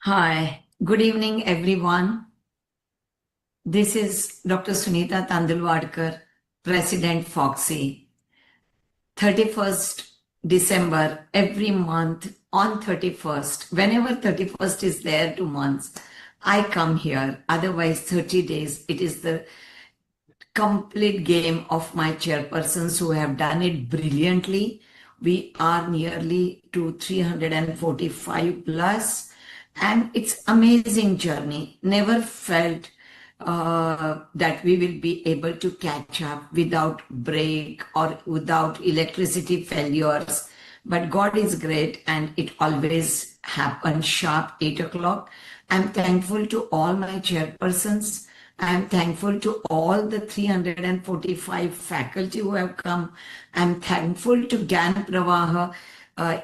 Hi, good evening, everyone. This is Dr. Sunita Tandulwadkar, President Fogsi. 31st December, every month on 31st, whenever 31st is there, 2 months, I come here. Otherwise, 30 days, it is the complete game of my chairpersons who have done it brilliantly. We are nearly to 345 plus, and it's amazing journey. Never felt that we will be able to catch up without break or without electricity failures. But God is great, and it always happens sharp 8 o'clock. I'm thankful to all my chairpersons. I'm thankful to all the 345 faculty who have come. I'm thankful to Gyan Pravah,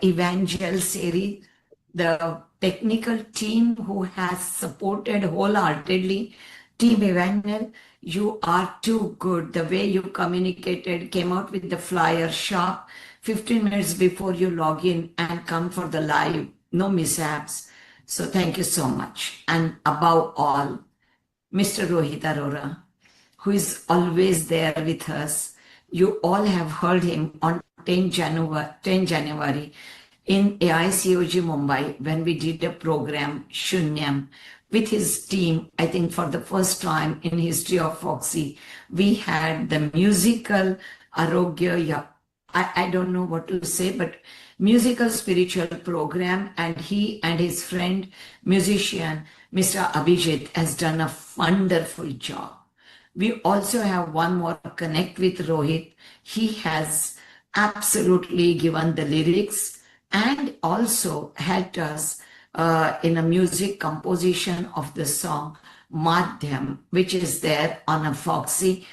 Evangel Seri, the technical team who has supported wholeheartedly. Team Evangel, you are too good. The way you communicated, came out with the flyer sharp 15 minutes before you log in and come for the live. No mishaps. So thank you so much. And above all, Mr. Rohit Arora, who is always there with us. You all have heard him on 10 January in AICOG Mumbai when we did a program, Shunyam, with his team. I think for the first time in history of Foxy, we had the musical Arogya, I don't know what to say, but musical spiritual program, and he and his friend musician Mr. Abhijit has done a wonderful job. We also have one more connect with Rohit. He has absolutely given the lyrics and also helped us in a music composition of the song Madhyam, which is there on a Foxy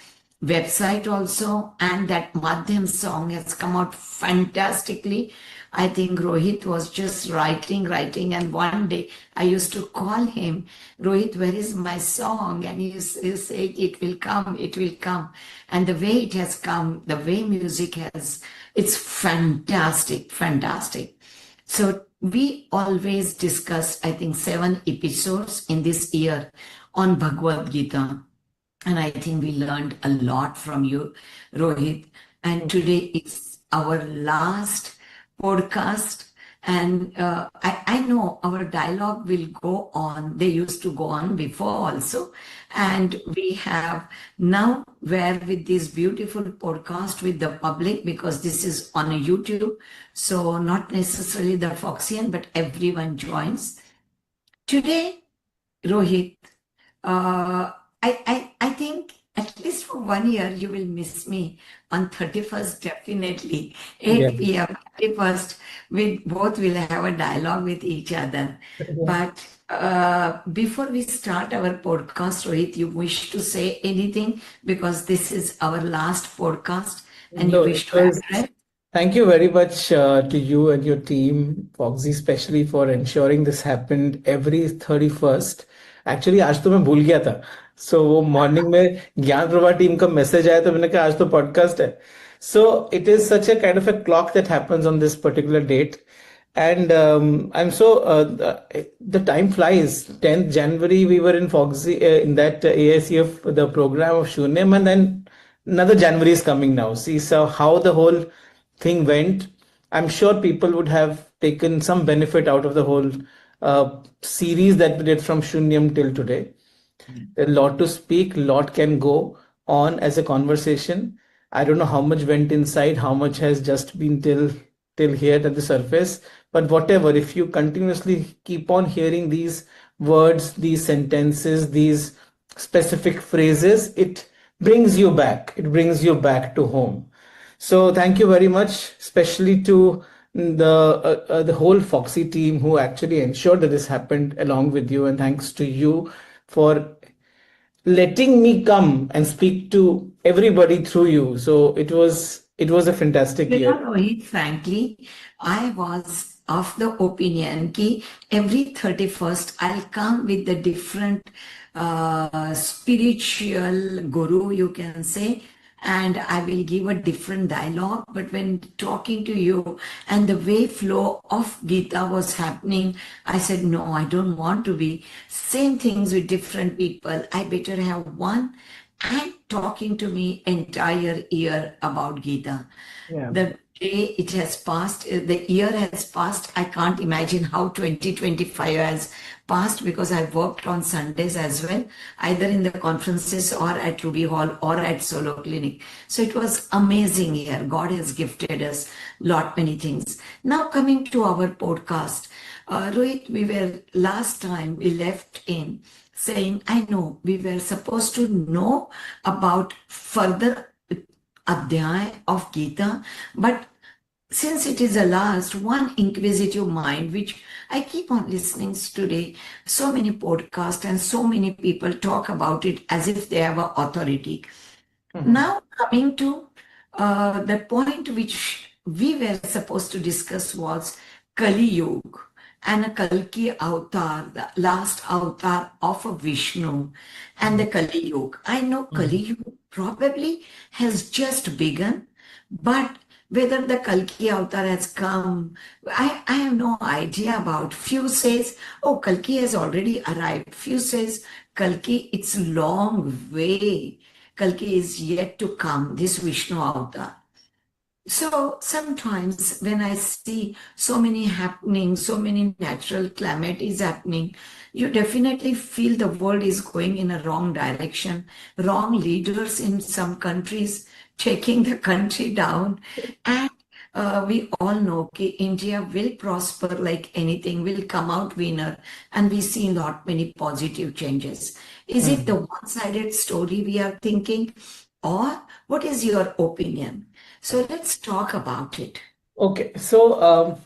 website also, and that Madhyam song has come out fantastically. I think Rohit was just writing, and one day I used to call him, Rohit, where is my song? And he said, it will come, it will come. And the way it has come, the way music has, it's fantastic, fantastic. So we always discuss, I think, 7 episodes in this year on Bhagavad Gita. And I think we learned a lot from you, Rohit. And today is our last podcast. And I know our dialogue will go on. They used to go on before also. And we have now, where with this beautiful podcast with the public, because this is on a YouTube, so not necessarily the Foxian, but everyone joins. Today, Rohit, I think at least for 1 year you will miss me on 31st, definitely. 8 p.m. 31st, we both will have a dialogue with each other. But before we start our podcast, Rohit, you wish to say anything because this is our last podcast and you wish to address? Thank you very much to you and your team, Foxy, especially for ensuring this happened every 31st. Actually, आज तो मैं भूल गया था. So वो morning में ज्ञान Prabha team का message आया तो मैंने कहा आज तो podcast है. So it is such a kind of a clock that happens on this particular date. And I'm so the time flies. 10th January we were in Foxy in that AICF the program of Shunyam, and then another January is coming now. See, so how the whole thing went. I'm sure people would have taken some benefit out of the whole series that we did from Shunyam till today. A lot to speak, lot can go on as a conversation. I don't know how much went inside, how much has just been till here at the surface. But whatever, if you continuously keep on hearing these words, these sentences, these specific phrases, it brings you back. It brings you back to home. So thank you very much, especially to the whole Foxy team who actually ensured that this happened along with you, and thanks to you for letting me come and speak to everybody through you. So it was a fantastic year. Rohit, frankly, I was of the opinion that every 31st I'll come with the different spiritual guru, you can say, and I will give a different dialogue. But when talking to you and the way flow of Gita was happening, I said, no, I don't want to be same things with different people. I better have one and talking to me entire year about Gita. Yeah. The day it has passed, the year has passed. I can't imagine how 2025 has passed because I worked on Sundays as well, either in the conferences or at Ruby Hall or at Solo Clinic. So it was amazing year. God has gifted us lot many things. Now coming to our podcast, Rohit, we were last time we left in saying, I know we were supposed to know about further adhyay of Gita, but since it is the last, one inquisitive mind, which I keep on listening today, so many podcasts and so many people talk about it as if they have an authority. Now coming to the point which we were supposed to discuss was Kali Yuga and a Kalki avatar, the last avatar of a Vishnu and the Kali Yuga. I know Kali Yuga probably has just begun, but whether the Kalki avatar has come, I have no idea about. Few says, oh, Kalki has already arrived. Few says, Kalki, it's long way. Kalki is yet to come, this Vishnu avatar. So sometimes when I see so many happening, so many natural calamities happening, you definitely feel the world is going in a wrong direction, wrong leaders in some countries taking the country down. And we all know that India will prosper like anything, will come out winner, and we see lot many positive changes. Is it the one-sided story we are thinking, or what is your opinion? So let's talk about it. Okay, so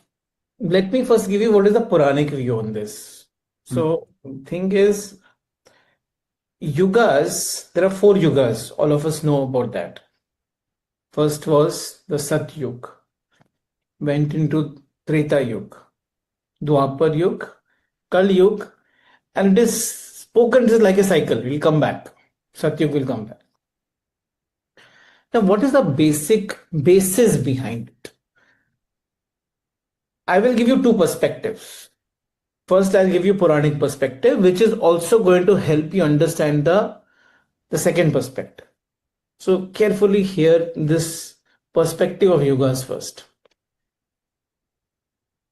let me first give you what is the Puranic view on this. So, thing is, yugas, there are 4 yugas, all of us know about that. First was the Sat Yuga, went into Treta Yuga, Dwapar Yuga, Kal Yuga, and it is spoken just like a cycle, we'll come back. Sat Yuga will come back. Now, what is the basis behind it? I will give you 2 perspectives. First, I'll give you Puranic perspective, which is also going to help you understand the second perspective. So carefully hear this perspective of yugas first.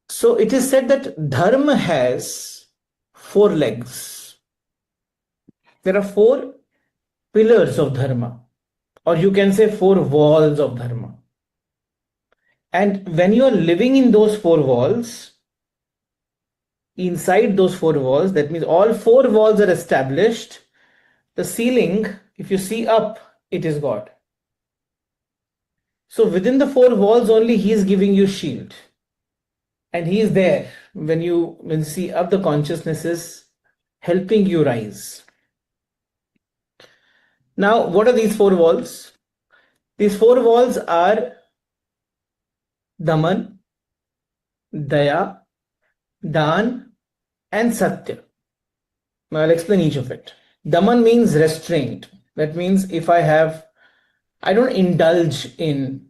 So it is said that Dharma has 4 legs. There are 4 pillars of Dharma, or you can say 4 walls of Dharma. And when you are living in those 4 walls, inside those 4 walls, that means all 4 walls are established. The ceiling, if you see up, it is God. So within the 4 walls only, He is giving you shield. And He is there when you see up, the consciousness is helping you rise. Now, what are these 4 walls? These 4 walls are Daman, Daya, Dan, and Satya. Now I'll explain each of it. Daman means restraint. That means if I don't indulge in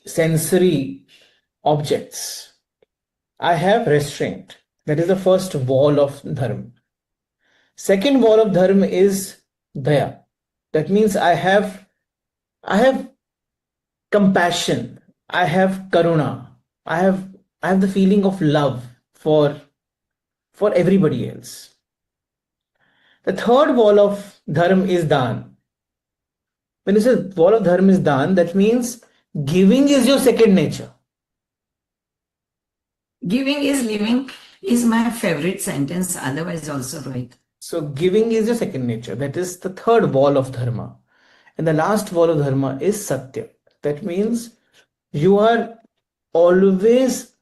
sensory objects. I have restraint. That is the first wall of Dharma. Second wall of Dharma is Daya. That means I have compassion. I have karuna. I have the feeling of love for everybody else. The third wall of Dharma is Dan. When you say wall of Dharma is Dan, that means giving is your second nature. Giving is living is my favorite sentence, otherwise also right. So giving is your second nature. That is the third wall of Dharma. And the last wall of Dharma is Satya. That means you are always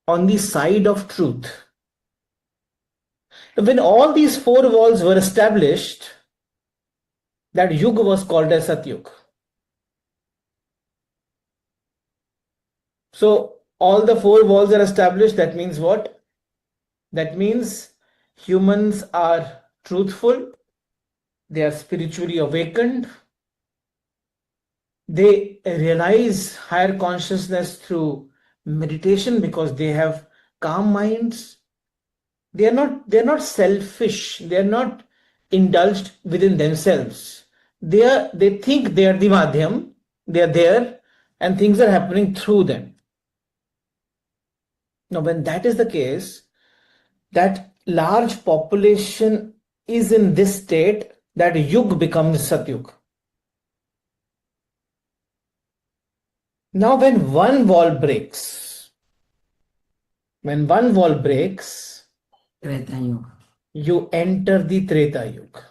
on the side of truth. When all these 4 walls were established, that yuga was called as Satyuga. So all the 4 walls are established. That means what? That means humans are truthful, they are spiritually awakened, they realize higher consciousness through meditation because they have calm minds. They're not selfish, they're not indulged within themselves. They think they are the madhyam, they are there, and things are happening through them. Now, when that is the case, that large population is in this state, that yug becomes satyug. Now, when one wall breaks, Treta Yuga. you enter the Treta Yuga.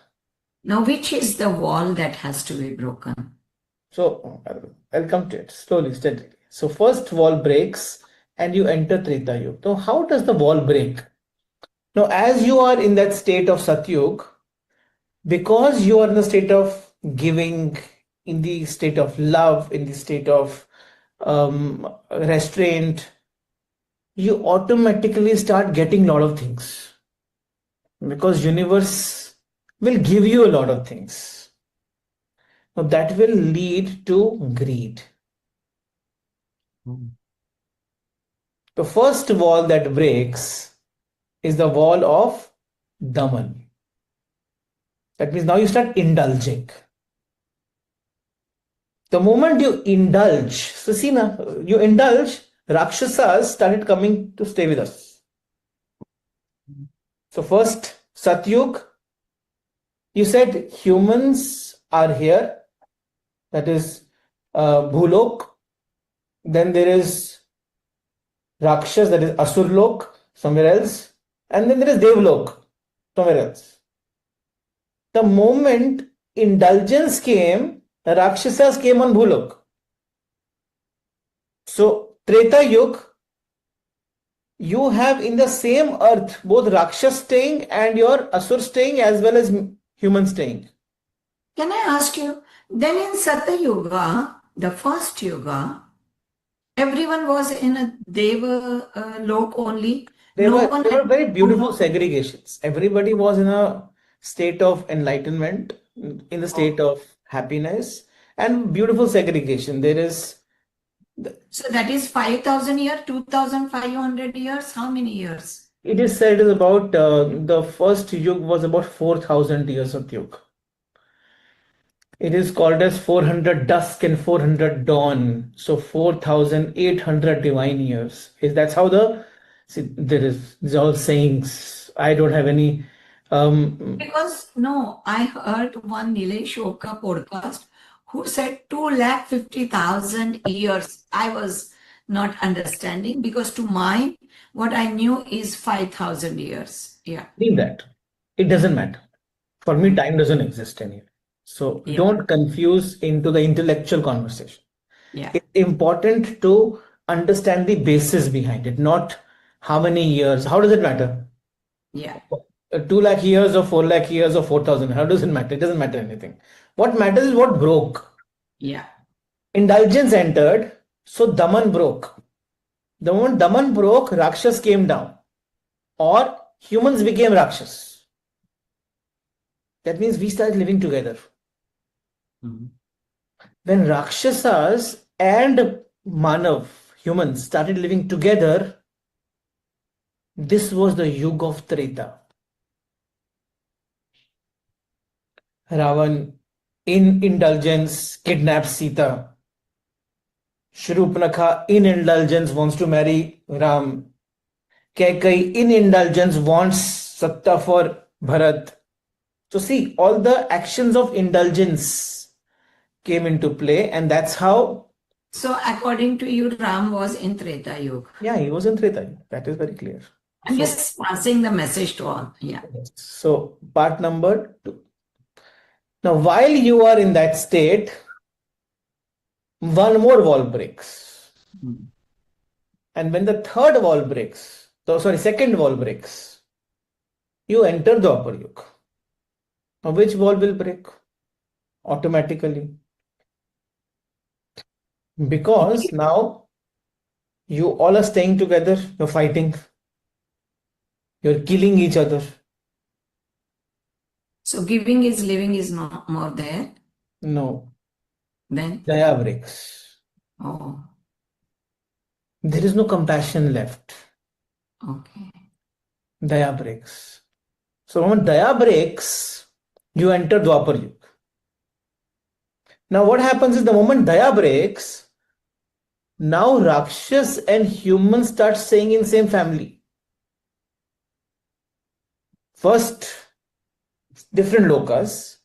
Now, which is the wall that has to be broken? So I'll come to it slowly, steadily. So first wall breaks and you enter Treta Yuga. Now, how does the wall break? Now, as you are in that state of Satyug, because you are in the state of giving, in the state of love, in the state of restraint, you automatically start getting a lot of things, because universe will give you a lot of things. Now that will lead to greed. The first wall that breaks is the wall of Daman. That means now you start indulging. The moment you indulge, so see now, you indulge, Rakshasas started coming to stay with us. So first, Satyug, you said humans are here, that is Bhulok. Then there is Rakshas, that is Asurlok, somewhere else. And then there is Devlok, somewhere else. The moment indulgence came, Rakshasas came on Bhulok. So Treta Yuga, you have in the same earth both Rakshas staying and your Asur staying as well as human staying. Can I ask you, then in Satya Yuga, the first Yuga, everyone was in a Deva lok only. There No were one there were had- very beautiful segregations. Everybody was in a state of enlightenment, in the state of happiness, and beautiful segregation. There is, So that is 5,000 years, 2,500 years, how many years? it is said, is about the first yuga was about 4,000 years of yuga. It is called as 400 dusk and 400 dawn. So 4,800 divine years. That's how these are all sayings. I don't have any. Because no, I heard one Nilesh Oka podcast who said 250,000 years. I was not understanding because to mine, what I knew is 5,000 years. Yeah. Leave that. It doesn't matter. For me, time doesn't exist anyway. So Yeah. don't confuse into the intellectual conversation. Yeah. It's important to understand the basis behind it, not how many years. How does it matter? Yeah. 2 lakh years or 4 lakh years or 4,000. How does it matter? It doesn't matter anything. What matters is what broke. Yeah. Indulgence entered, so Daman broke. The moment Daman broke, Rakshas came down, or humans became Rakshas. That means we started living together. When Rakshasas and Manav, humans, started living together, this was the Yuga of Treta. Ravan, in indulgence, kidnaps Sita. Shurupnakha, in indulgence, wants to marry Ram. Kaikai, in indulgence, wants Satta for Bharat. So see, all the actions of indulgence came into play, and that's how. So according to you, Ram was in Treta Yuga. Yeah, he was in Treta Yuga. That is very clear. I'm just passing the message to all. Yeah. So part number 2. Now, while you are in that state, one more wall breaks. And when the second wall breaks, you enter the upper yuga. Now, which wall will break? Automatically. Because now you all are staying together, you're fighting, you're killing each other. So giving is living is no more there. No. Then, Daya breaks. oh, There is no compassion left. okay. Daya breaks. So when Daya breaks, you enter Dwapar Yuga. Now what happens is the moment Daya breaks, now Rakshas and humans start staying in same family. First, different lokas.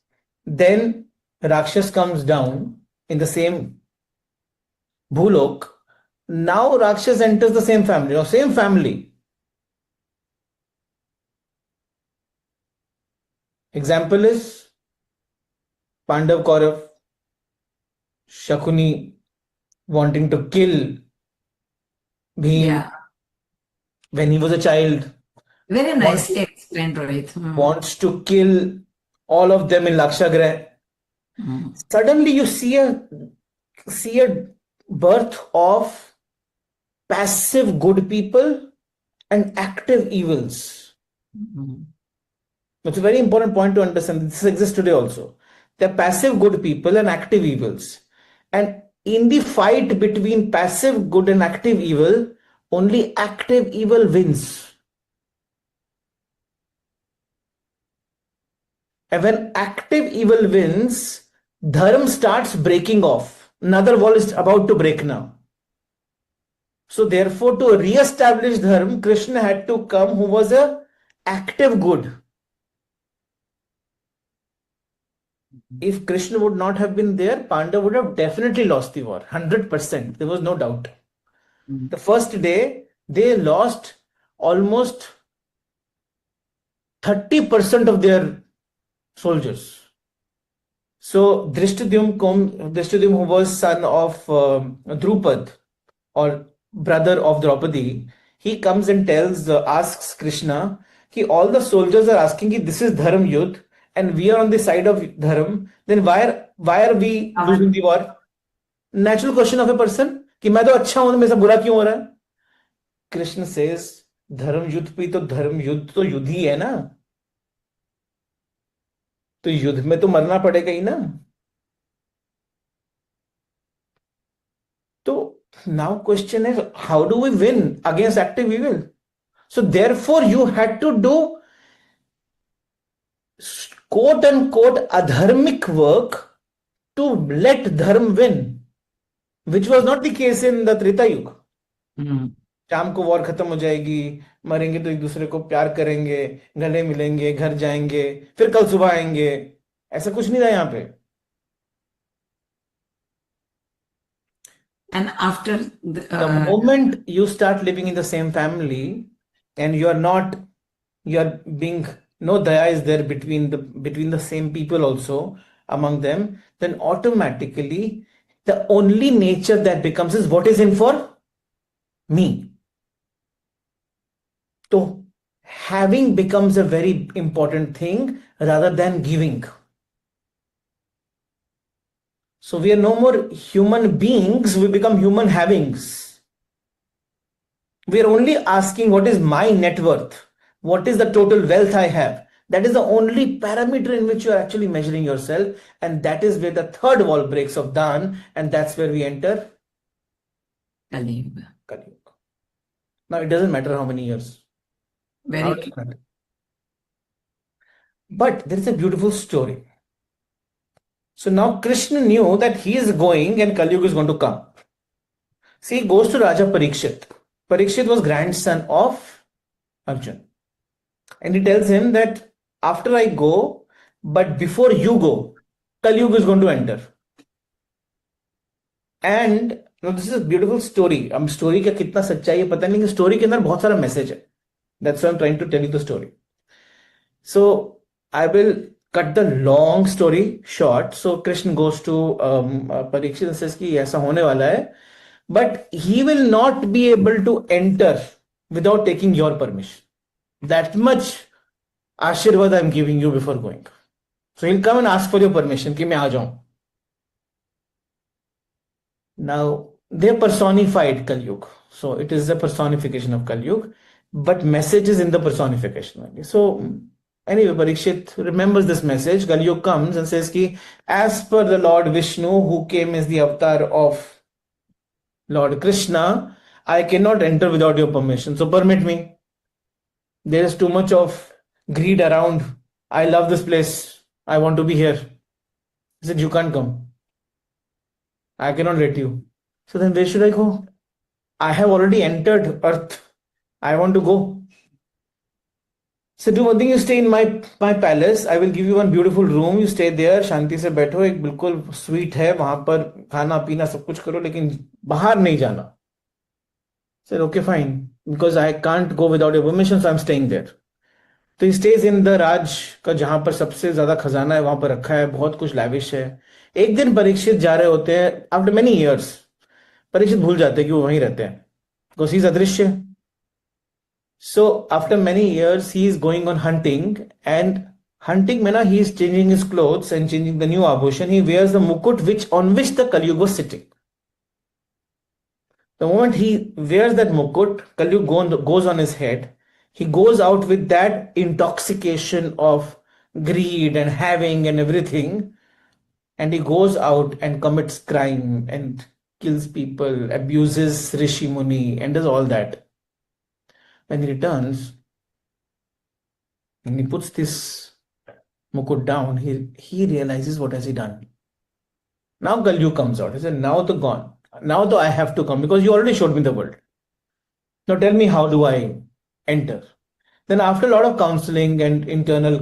Then Rakshas comes down in the same Bhulok. Now Rakshas enters the same family or same family. Example is Pandav Kaurav, Shakuni wanting to kill Bhim Yeah. when he was a child, Very wants, nicely explained, Rohit. wants to kill all of them in Lakshagrah. Suddenly you see a birth of passive good people and active evils. It's a very important point to understand. This exists today also. There are passive good people and active evils. And in the fight between passive good and active evil, only active evil wins. And when active evil wins, dharma starts breaking off. Another wall is about to break now. So therefore, to re-establish dharma, Krishna had to come who was a active good. If Krishna would not have been there, Panda would have definitely lost the war. 100%. There was no doubt. The first day, they lost almost 30% of their soldiers. So Drishtadyumna, who was son of Drupad or brother of Draupadi, he comes and asks Krishna, कि all the soldiers are asking कि this is Dharma Yudh and we are on the side of Dharma, then why are we losing the war? Natural question of a person, कि मैं तो अच्छा हूं, मेरे साथ बुरा क्यों हो रहा है? Krishna says, धर्म युद्ध भी तो धर्म युद्ध तो युद्ध ही है ना, तो युद्ध में तो मरना पड़ेगा ही ना. So now question is, how do we win against active evil? So therefore you had to do quote unquote adharmic work to let dharma win, which was not the case in the Treta Yuga. शाम को war खत्म हो जाएगी, मरेंगे तो एक दूसरे को प्यार करेंगे, गले मिलेंगे, घर जाएंगे, फिर कल सुबह आएंगे. ऐसा कुछ नहीं था यहाँ पे. And after the moment you start living in the same family and you are being, no daya is there between the same people also among them, then automatically the only nature that becomes is what is in for me. So having becomes a very important thing rather than giving. So we are no more human beings, we become human havings. We are only asking what is my net worth, what is the total wealth I have. That is the only parameter in which you are actually measuring yourself, and that is where the third wall breaks of Dan, and that's where we enter Kali Yuga. Now it doesn't matter how many years. Very true. But there is a beautiful story. So now Krishna knew that he is going and Kali Yuga is going to come. See, he goes to Raja Parikshit. Parikshit was grandson of Arjun. And he tells him that after I go, but before you go, Kali Yuga is going to enter. And this is a beautiful story. अब story का कितना सच्चाई है पता नहीं, लेकिन story के अंदर बहुत सारा message है. That's why I'm trying to tell you the story. So I will cut the long story short. So Krishna goes to Parikshit and says कि ऐसा होने वाला है, but he will not be able to enter without taking your permission. That much Ashirvad I'm giving you before going. So he'll come and ask for your permission कि मैं आ जाऊं. Now they personified Kali Yuga. So it is a personification of Kali Yuga, but message is in the personification only. So Anyway, Parikshit remembers this message. Kalyug comes and says ki, as per the Lord Vishnu, who came as the avatar of Lord Krishna, I cannot enter without your permission. So permit me. There is too much of greed around. I love this place. I want to be here. He said, you can't come. I cannot let you. So then where should I go? I have already entered Earth. I want to go. So do one thing, you stay in my palace. I will give you one beautiful room. You stay there. शांति से बैठो. एक बिल्कुल sweet है वहां पर, खाना पीना सब कुछ करो, लेकिन बाहर नहीं जाना. Said okay, fine, because I can't go without your permission, so I'm staying there. तो स्टेज इन द राज का, जहां पर सबसे ज्यादा खजाना है वहां पर रखा है, बहुत कुछ लैविश है. एक दिन परीक्षित जा रहे होते हैं, आफ्टर मेनी इयर्स परीक्षित भूल जाते हैं कि वो वहीं रहते हैं, बिकॉज ही इज अदृश्य. So after many years he is going on hunting, and hunting में ना he is changing his clothes and changing the new आभूषण. ही वेयर्स द मुकुट विच ऑन विच द कलयुग was sitting. The moment he wears that mukut, Kalyug goes on his head. He goes out with that intoxication of greed and having and everything, and he goes out and commits crime and kills people, abuses Rishi Muni, and does all that. When he returns and he puts this mukut down, he realizes what has he done. Now Kalyug comes out. He said, now the gone. Now though I have to come because you already showed me the world. Now tell me, how do I enter? Then after a lot of counseling and internal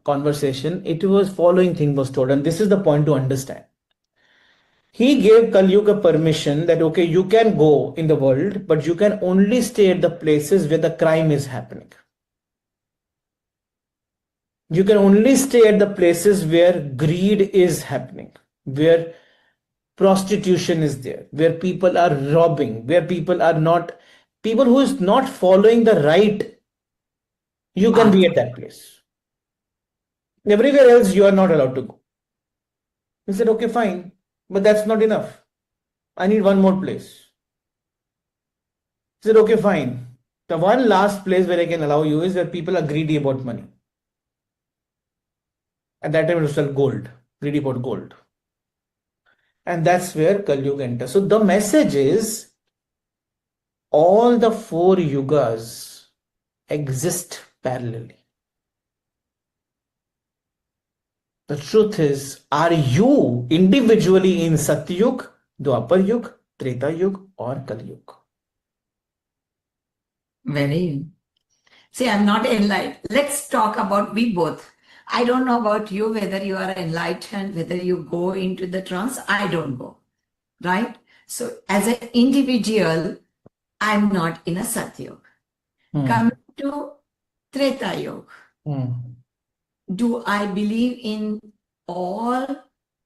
conversation, it was following thing was told, and this is the point to understand. He gave Kalyug a permission that okay, you can go in the world, but you can only stay at the places where the crime is happening. You can only stay at the places where greed is happening, where prostitution is there, where people are robbing, where people are not, people who is not following the right, you can be at that place. Everywhere else you are not allowed to go. He said, okay, fine, but that's not enough. I need one more place. He said, okay, fine. The one last place where I can allow you is where people are greedy about money. At that time it was called gold, greedy about gold. And that's where Kalyug enters. So the message is, all the four yugas exist parallelly. The truth is, are you individually in Satyug, Dwapar Yug, Treta Yug, or Kalyug? Very. See, I'm not enlightened. Let's talk about we both. I don't know about you, whether you are enlightened, whether you go into the trance. I don't go, right? So as an individual, I'm not in a Satyug. Come to Treta Yuga. Do I believe in all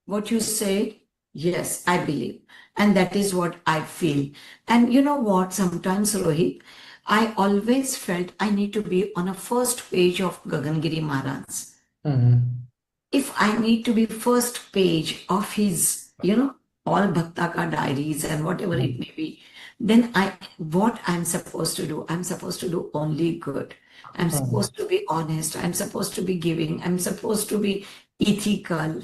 what you said? Yes, I believe. And that is what I feel. And you know what? Sometimes, Rohit, I always felt I need to be on a first page of Gagangiri Maharaj. If I need to be first page of his, all Bhakta ka diaries and whatever it may be, then what I'm supposed to do? I'm supposed to do only good. I'm supposed to be honest. I'm supposed to be giving. I'm supposed to be ethical,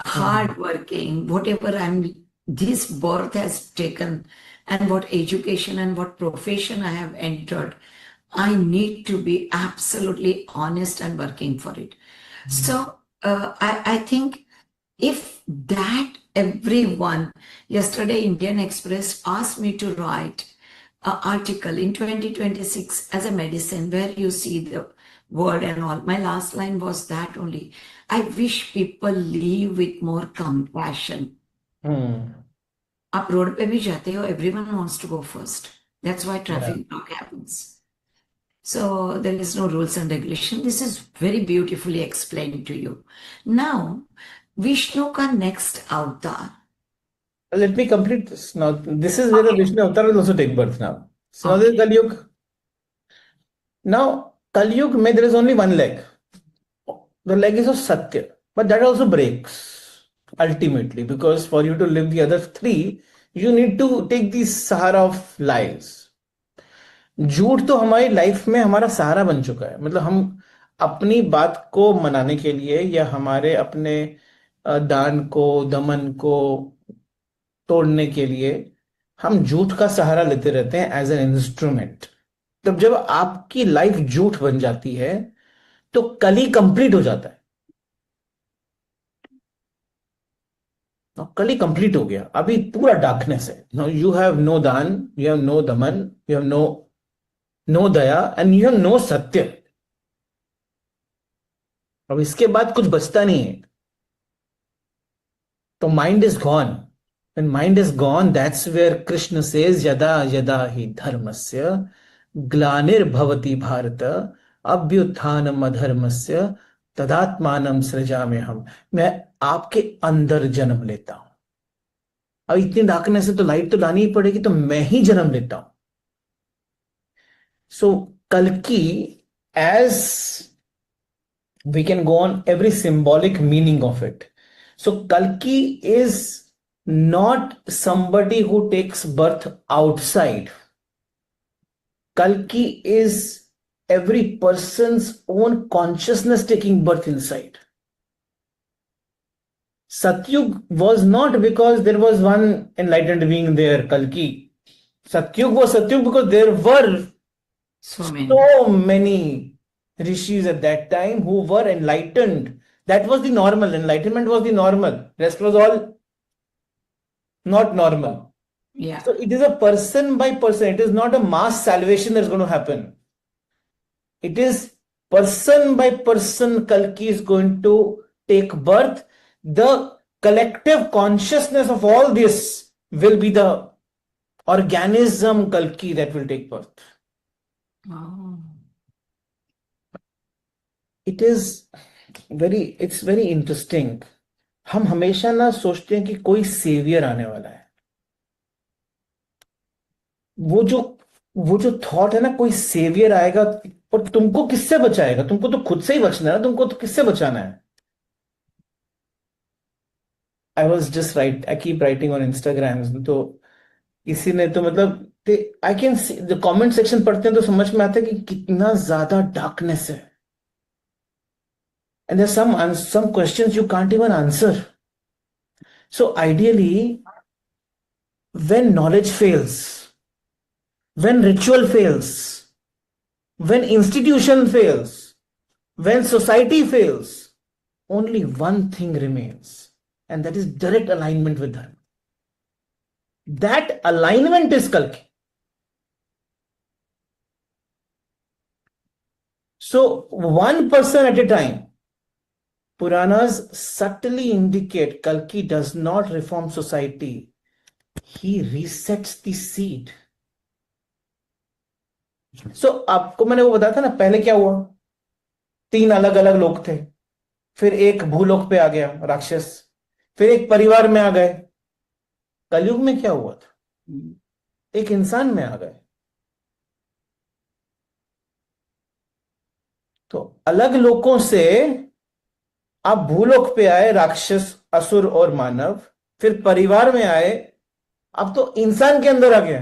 hardworking, whatever this birth has taken and what education and what profession I have entered. I need to be absolutely honest and working for it. So I think if that everyone, yesterday Indian Express asked me to write an article in 2026 as a medicine where you see the word and all. My last line was that only. I wish people live with more compassion. आप road पे भी जाते हो, everyone wants to go first. That's why traffic block happens. So there is no rules and regulation. This is very beautifully explained to you. Now, Vishnu ka next avatar. Let me complete this. Now, this is where the Vishnu avatar will also take birth now. So now there is Kalyug. Now, Kalyug mein there is only one leg. The leg is of Satya. But that also breaks ultimately, because for you to live the other three, you need to take the sahara of lies. झूठ तो हमारी life में हमारा सहारा बन चुका है. मतलब हम अपनी बात को मनाने के लिए या हमारे अपने दान को, दमन को तोड़ने के लिए हम झूठ का सहारा लेते रहते हैं एज एन इंस्ट्रूमेंट। तब जब आपकी लाइफ झूठ बन जाती है तो कली कंप्लीट हो जाता है। और कली कंप्लीट हो गया, अभी पूरा डार्कनेस है। नो, यू हैव नो दान, यू हैव नो दमन, यू हैव नो नो दया एंड यू हैव नो सत्य। अब इसके बाद कुछ बचता नहीं है। तो mind is gone. When mind is gone, that's where Krishna says यदा यदा हि धर्मस्य ग्लानिर्भवति भारत अभ्युत्थानम अधर्मस्य तदात्मानं सृजाम्यहम्। मैं आपके अंदर जन्म लेता हूं। अब इतनी डार्कनेस है तो लाइट तो लानी ही पड़ेगी, तो मैं ही जन्म लेता हूं। सो कल्कि, as we can go on every symbolic meaning of it. So Kalki is not somebody who takes birth outside. Kalki is every person's own consciousness taking birth inside. Satyug was not because there was one enlightened being there, Kalki. Satyug was Satyug because there were so many rishis at that time who were enlightened. That was the normal. Enlightenment was the normal. Rest was all not normal. Yeah. So it is a person by person. It is not a mass salvation that's going to happen. It is person by person. Kalki is going to take birth. The collective consciousness of all this will be the organism Kalki that will take birth. Oh. It's very interesting. हम हमेशा ना सोचते हैं कि कोई saviour आने वाला है। वो जो थॉट है ना, कोई सेवियर आएगा और तुमको किससे बचाएगा? तुमको तो खुद से ही बचना है ना, तुमको तो किससे बचाना है? I keep writing on Instagram, तो किसी ने तो मतलब I can see the comment section पढ़ते हैं तो समझ में आता है कि कितना ज्यादा डार्कनेस है। And there's some questions you can't even answer. So ideally, when knowledge fails, when ritual fails, when institution fails, when society fails, only one thing remains, and that is direct alignment with Dharma. That alignment is Kalki. So one person at a time. Puranas subtly indicate Kalki does not reform society. He resets the seed. So आपको मैंने वो बताया था ना, पहले क्या हुआ? 3 अलग अलग लोग थे, फिर एक भूलोक पे आ गया राक्षस, फिर एक परिवार में आ गए। कलयुग में क्या हुआ था? एक इंसान में आ गए। तो अलग लोगों से आप भूलोक पे आए, राक्षस, असुर और मानव, फिर परिवार में आए, अब तो इंसान के अंदर आ गया।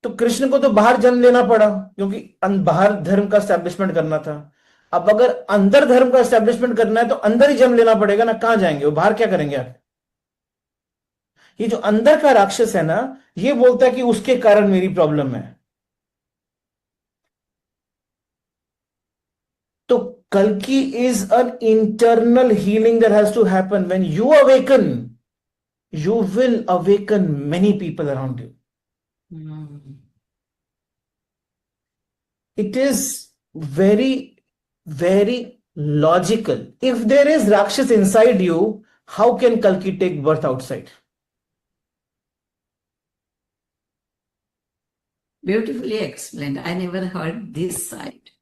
तो कृष्ण को तो बाहर जन्म लेना पड़ा क्योंकि बाहर धर्म का एस्टेब्लिशमेंट करना था। अब अगर अंदर धर्म का एस्टेब्लिशमेंट करना है तो अंदर ही जन्म लेना पड़ेगा ना, कहां जाएंगे वो? बाहर क्या करेंगे आप? ये जो अंदर का राक्षस है ना, ये बोलता है कि उसके कारण मेरी प्रॉब्लम है। तो Kalki is an internal healing that has to happen. When you awaken, you will awaken many people around you. It is very, very logical. If there is Rakshas inside you, how can Kalki take birth outside? Beautifully explained. I never heard this side.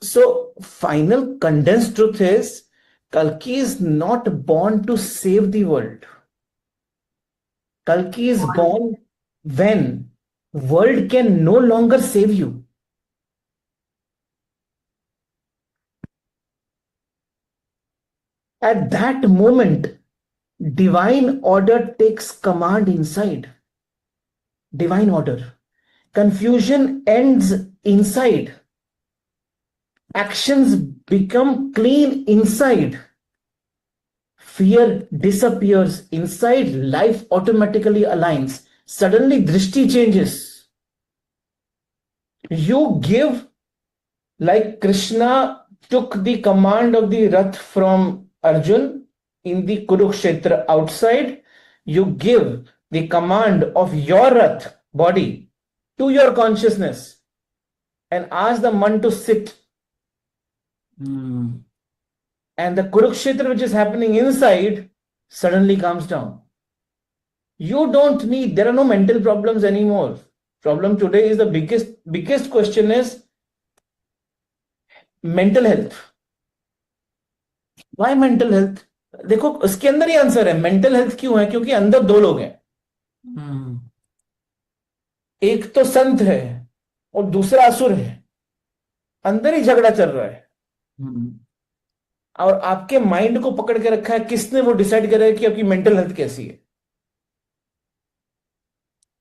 So, final condensed truth is, Kalki is not born to save the world. Kalki is born when world can no longer save you. At that moment, divine order takes command inside. Divine order. Confusion ends inside. actions become clean inside. Fear disappears inside, life automatically aligns. Suddenly, drishti changes. You give, like Krishna took the command of the Rath from Arjun in the Kurukshetra outside, you give the command of your Rath body to your consciousness and ask the man to sit. Mm. And the Kurukshetra which is happening inside suddenly calms down. You don't need, there are no mental problems anymore. Problem today is the biggest question is mental health. Why mental health? देखो उसके अंदर ही answer है. Mental health क्यों है? क्योंकि अंदर दो लोग हैं. Mm. एक तो संत है और दूसरा असुर है. अंदर ही झगड़ा चल रहा है. Mm. और आपके माइंड को पकड़ के रखा है. किसने वो डिसाइड करा है कि आपकी मेंटल हेल्थ कैसी है?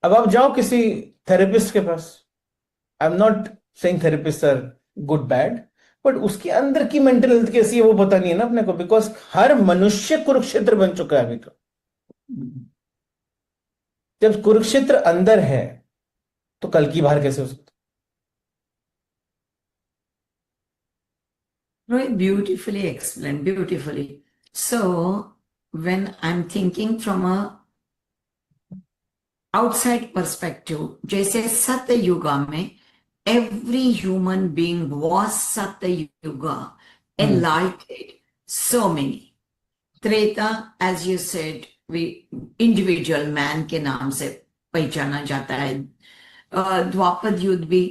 अब आप जाओ किसी थेरेपिस्ट के पास. I am not saying therapist are good bad, but उसके अंदर की मेंटल हेल्थ कैसी है वो पता नहीं है ना अपने को. बिकॉज हर मनुष्य कुरुक्षेत्र बन चुका है अभी तो. जब कुरुक्षेत्र अंदर है तो कल की बाहर कैसे हो सकता? Very beautifully explained, beautifully. So, when I'm thinking from a outside perspective, जैसे सत्य युगा में every human being was सत्य युगा, enlightened, so many. Treta, as you said, we individual man के नाम से पहचाना जाता है. द्वापर युद्ध भी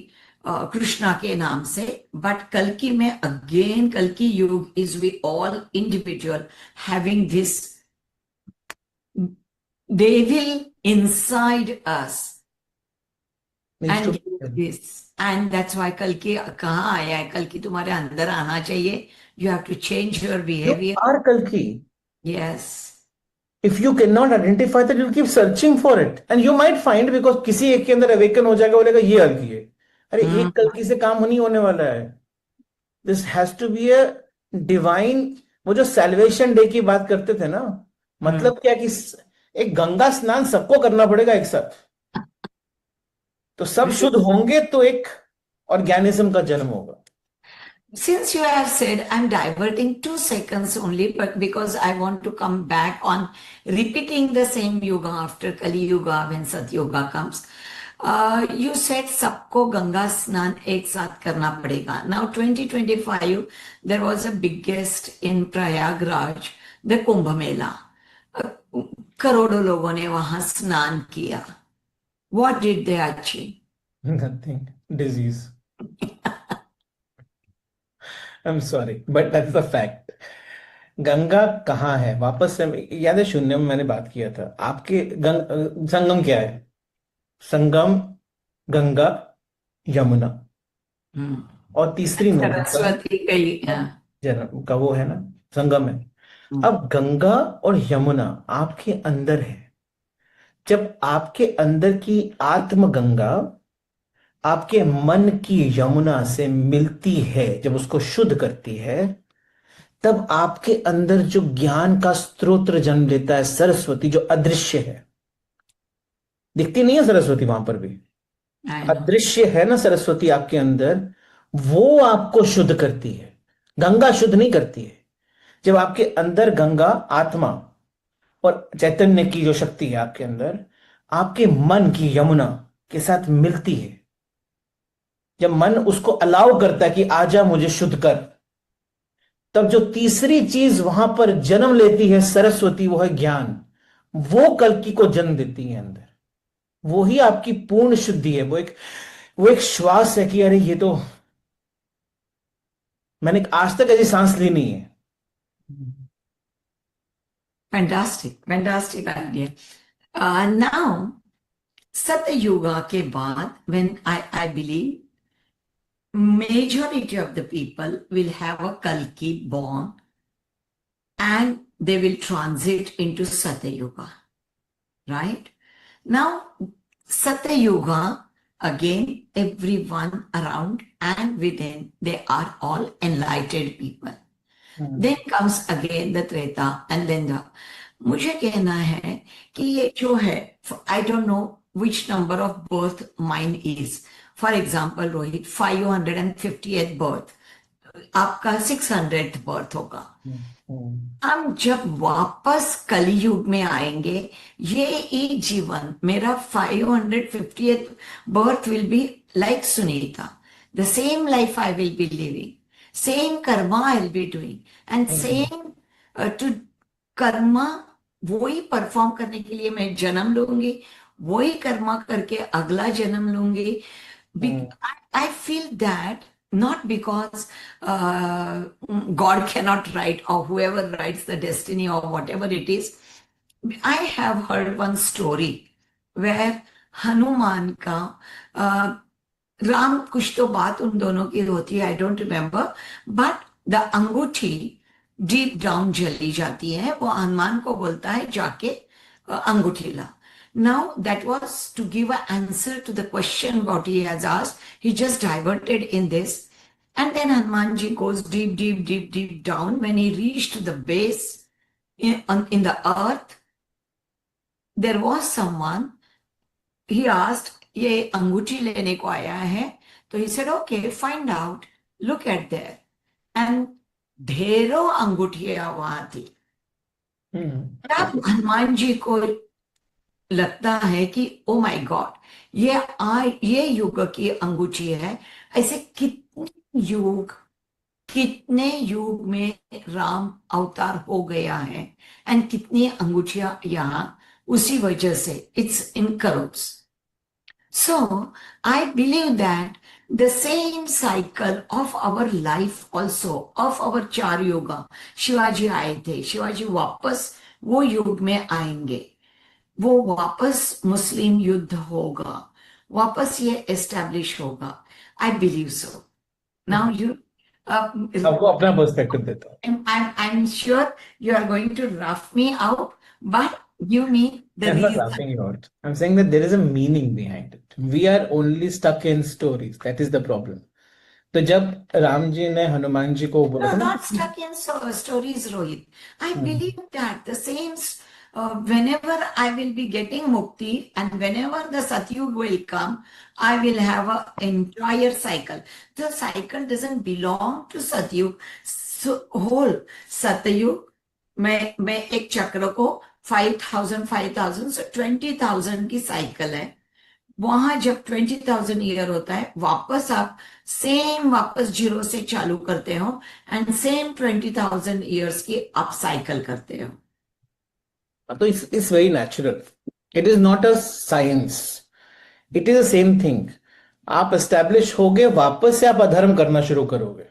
कृष्णा के नाम से. बट कल्कि में अगेन कल्कि युग is we all individual having this devil inside us. And that's why कल्कि कहाँ आया है? कल्कि तुम्हारे अंदर आना चाहिए. You have to change your behavior. You are Kalki. Yes. If you cannot identify that, you'll keep searching for it. And you might find, because किसी एक के अंदर awaken हो जाएगा, बोलेगा ये कल्कि है. अरे एक कल्कि से काम नहीं होने वाला है. This has to be a divine. वो जो salvation day की बात करते थे ना, मतलब क्या कि एक गंगा स्नान सबको करना पड़ेगा एक साथ. तो सब शुद्ध होंगे तो एक ऑर्गेनिज्म का जन्म होगा. Since you have said, I'm diverting 2 seconds only, but because I want to come back on repeating the same yuga after Kali Yuga when Sat Yuga comes. You said सबको गंगा स्नान एक साथ करना पड़ेगा. Now 2025, there was a biggest in Prayagraj, the Kumbh Mela. करोड़ों लोगों ने वहां स्नान किया. What did they achieve? Nothing. Disease. I'm sorry, but that's the fact. Ganga कहाँ है? वापस से याद है शून्य में मैंने बात किया था. आपके संगम क्या है? संगम गंगा यमुना और तीसरी नदी सरस्वती का वो है ना, संगम है. अब गंगा और यमुना आपके अंदर है. जब आपके अंदर की आत्म गंगा आपके मन की यमुना से मिलती है, जब उसको शुद्ध करती है, तब आपके अंदर जो ज्ञान का स्रोत जन्म लेता है, सरस्वती जो अदृश्य है. दिखती नहीं है सरस्वती वहां पर भी, अदृश्य है ना सरस्वती आपके अंदर. वो आपको शुद्ध करती है. गंगा शुद्ध नहीं करती है. जब आपके अंदर गंगा आत्मा और चैतन्य की जो शक्ति है आपके अंदर, आपके मन की यमुना के साथ मिलती है, जब मन उसको अलाउ करता है कि आजा मुझे शुद्ध कर, तब जो तीसरी चीज वहां पर जन्म लेती है सरस्वती, वो है ज्ञान. वो कल्कि को जन्म देती है अंदर. वो ही आपकी पूर्ण शुद्धि है. वो एक श्वास है कि अरे ये तो मैंने आज तक ऐसी सांस ली नहीं है. Fantastic idea. Now, Satyuga के बाद, when I believe majority of the people will have a Kalki born and they will transit into Satyuga, right? Now, Satyuga Again, everyone around and within, they are all enlightened people. Then comes again the Treta and then the. मुझे कहना है कि ये जो है, I don't know which number of birth mine is. For example, Rohit, 550th birth. आपका 600th birth होगा. हम जब वापस कलयुग में आएंगे, ये एक जीवन मेरा 550th birth will be like Sunita. The same life I will be living, same karma I will be doing, and same to Karma वही परफॉर्म करने के लिए मैं जन्म लूंगी, वही कर्मा करके अगला जन्म लूंगी. I feel that not because God cannot write or whoever writes the destiny or whatever it is. I have heard one story where Hanuman का राम कुछ तो बात उन दोनों की होती है, I don't remember, but the अंगूठी डीप डाउन जली जाती है. वो हनुमान को बोलता है जाके अंगूठी ला. Now that was to give an answer to the question what he has asked. He just diverted in this. And then Hanumanji goes deep, deep, deep, deep down. When he reached the base in the earth, there was someone. He asked, ये अंगूठी लेने को आया है. तो he said, okay, find out, look at there. And ढेरों अंगूठियां वहां थी. तब हनुमान जी को लगता है कि ओ माय गॉड, ये युग की अंगूठी है. ऐसे कितने युग में राम अवतार हो गया है एंड कितनी अंगूठियां यहाँ उसी वजह से it's in crores. So I believe that the same cycle of our life also, of our चार युगा, शिवाजी आए थे, शिवाजी वापस वो युग में आएंगे, वो वापस मुस्लिम युद्ध होगा, वापस ये एस्टैब्लिश होगा. I believe so. Now you आपको अपना पर्सपेक्टिव देता हूँ. I'm sure you are going to rough me out, but give me the I'm not reason. laughing you out. I'm saying that there is a meaning behind it. We are only stuck in stories. That is the problem. तो जब राम जी ने हनुमान जी को बोला No, था ना, not stuck in stories, Rohit. I believe that the same, whenever I will be getting mukti and whenever the Satyug will come, I will have an entire cycle. The cycle doesn't belong to Satyug. So whole Satyug, मैं एक चक्र को 5,000 so 20,000 की cycle है. वहां जब 20,000 year होता है, वापस आप वापस जीरो से चालू करते हो एंड सेम 20,000 ईयर्स की आप साइकिल करते हो. तो it's very natural. It is not a science. It is the same thing. आप एस्टेब्लिश होगे, वापस से आप अधर्म करना शुरू करोगे.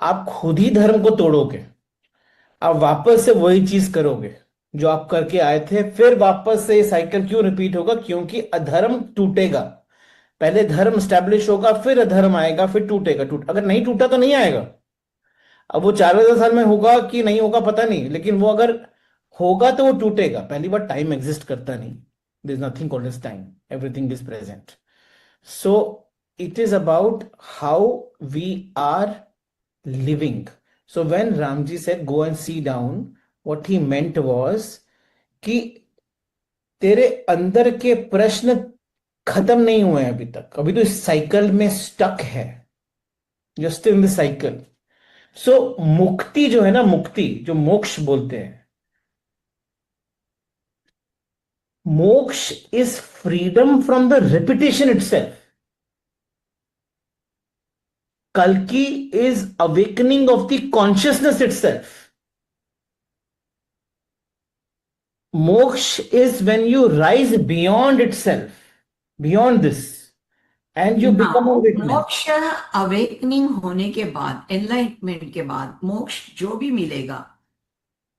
आप खुद ही धर्म को तोड़ोगे. आप वापस से वही चीज करोगे जो आप करके आए थे. फिर वापस से ये साइकिल क्यों रिपीट होगा? क्योंकि अधर्म टूटेगा. पहले धर्म स्टैब्लिश होगा, फिर अधर्म आएगा, फिर टूटेगा. अगर नहीं टूटा तो नहीं आएगा. अब वो 4,000 साल में होगा कि नहीं होगा पता नहीं, लेकिन वो अगर होगा तो वो टूटेगा. पहली बार टाइम एग्जिस्ट करता नहीं. There is nothing called as time. Everything is present. So it is about how we are living. So when Ramji said go and see down, what he meant was कि तेरे अंदर के प्रश्न खत्म नहीं हुए अभी तक. अभी तो इस साइकिल में स्टक है. Just in the cycle. So मुक्ति जो है ना, मुक्ति जो मोक्ष बोलते हैं, मोक्ष is freedom from the repetition itself. Kalki is awakening of the consciousness itself. Moksha is when you rise beyond itself, beyond this, and you become a witness. मोक्ष अवेकनिंग होने के बाद, एनलाइटमेंट के बाद मोक्ष जो भी मिलेगा,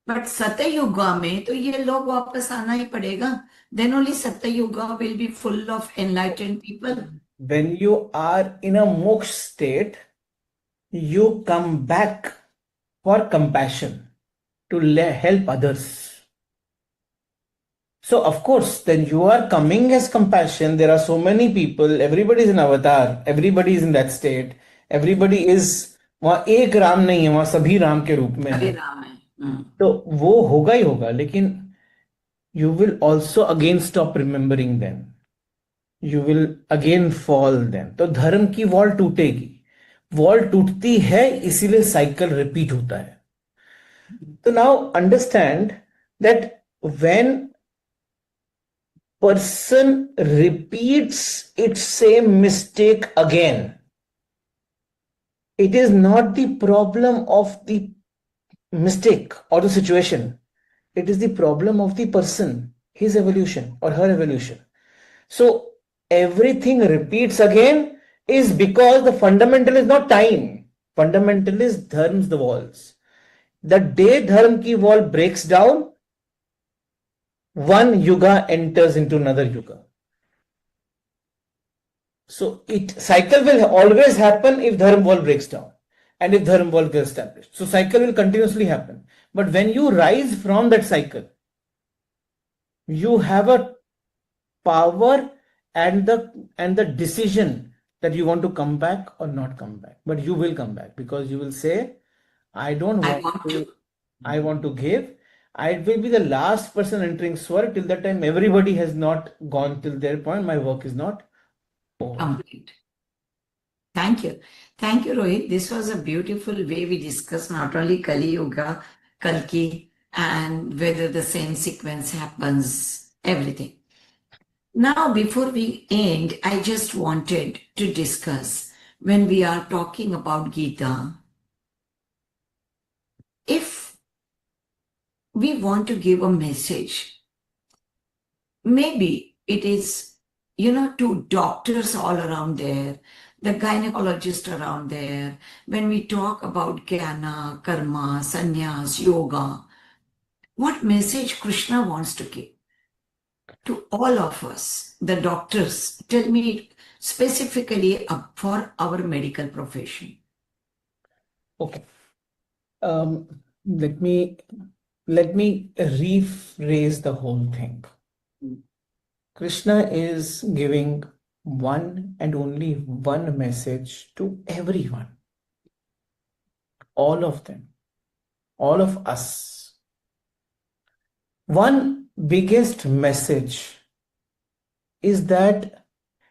बट सतयुगा में तो ये लोग वापस आना ही पड़ेगा. Then only सतयुगा will be full of enlightened people. When you are in a moksha state, you come back for compassion to help others. So, of course, then you are coming as compassion. There are so many people, everybody is an avatar, everybody is in that state, everybody is वहाँ एक राम नहीं है, वहाँ सभी राम के रूप में अभी है. राम है. तो वो होगा ही होगा, लेकिन you will also again stop remembering them. You will again fall then. तो धर्म की वॉल टूटेगी. वॉल टूटती है, इसीलिए साइकिल रिपीट होता है. तो now understand that when person repeats its same mistake again, it is not the problem of the mistake or the situation. It is the problem of the person, his evolution or her evolution. So everything repeats again is because the fundamental is not time. Fundamental is dharms, the walls. The day dharm ki wall breaks down, one yuga enters into another yuga. So it cycle will always happen if dharma wall breaks down and if dharma wall gets established. So cycle will continuously happen. But when you rise from that cycle, you have a power and the decision that you want to come back or not come back. But you will come back because you will say, I don't I want want to, to. I want to give. I will be the last person entering Swar. Till that time, everybody has not gone till their point. My work is not over. Complete. Thank you. Thank you, Rohit. This was a beautiful way we discussed not only Kali Yuga, Kalki, and whether the same sequence happens, everything. Now, before we end, I just wanted to discuss when we are talking about Gita, if we want to give a message, maybe it is, to doctors all around there, the gynecologist around there, when we talk about jnana, karma, sannyas, yoga, what message Krishna wants to give to all of us, the doctors? Tell me specifically for our medical profession. Okay. Let me rephrase the whole thing. Krishna is giving one and only one message to everyone. All of them. All of us. One biggest message is that,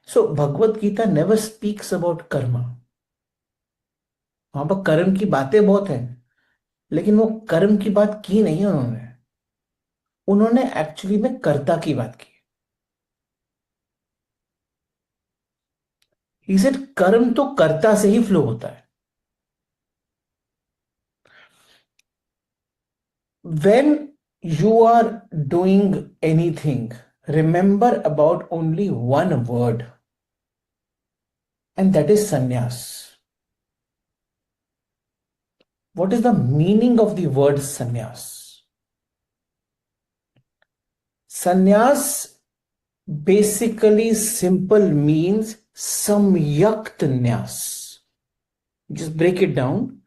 so Bhagavad Gita never speaks about karma. वहां पर कर्म की बातें बहुत हैं, लेकिन वो कर्म की बात की नहीं है उन्होंने एक्चुअली में कर्ता की बात की. He said कर्म तो कर्ता से ही फ्लो होता है. When you are doing anything, remember about only one word, and that is sannyas. What is the meaning of the word sannyas? Sannyas basically simple means samyakt nyas. Just break it down.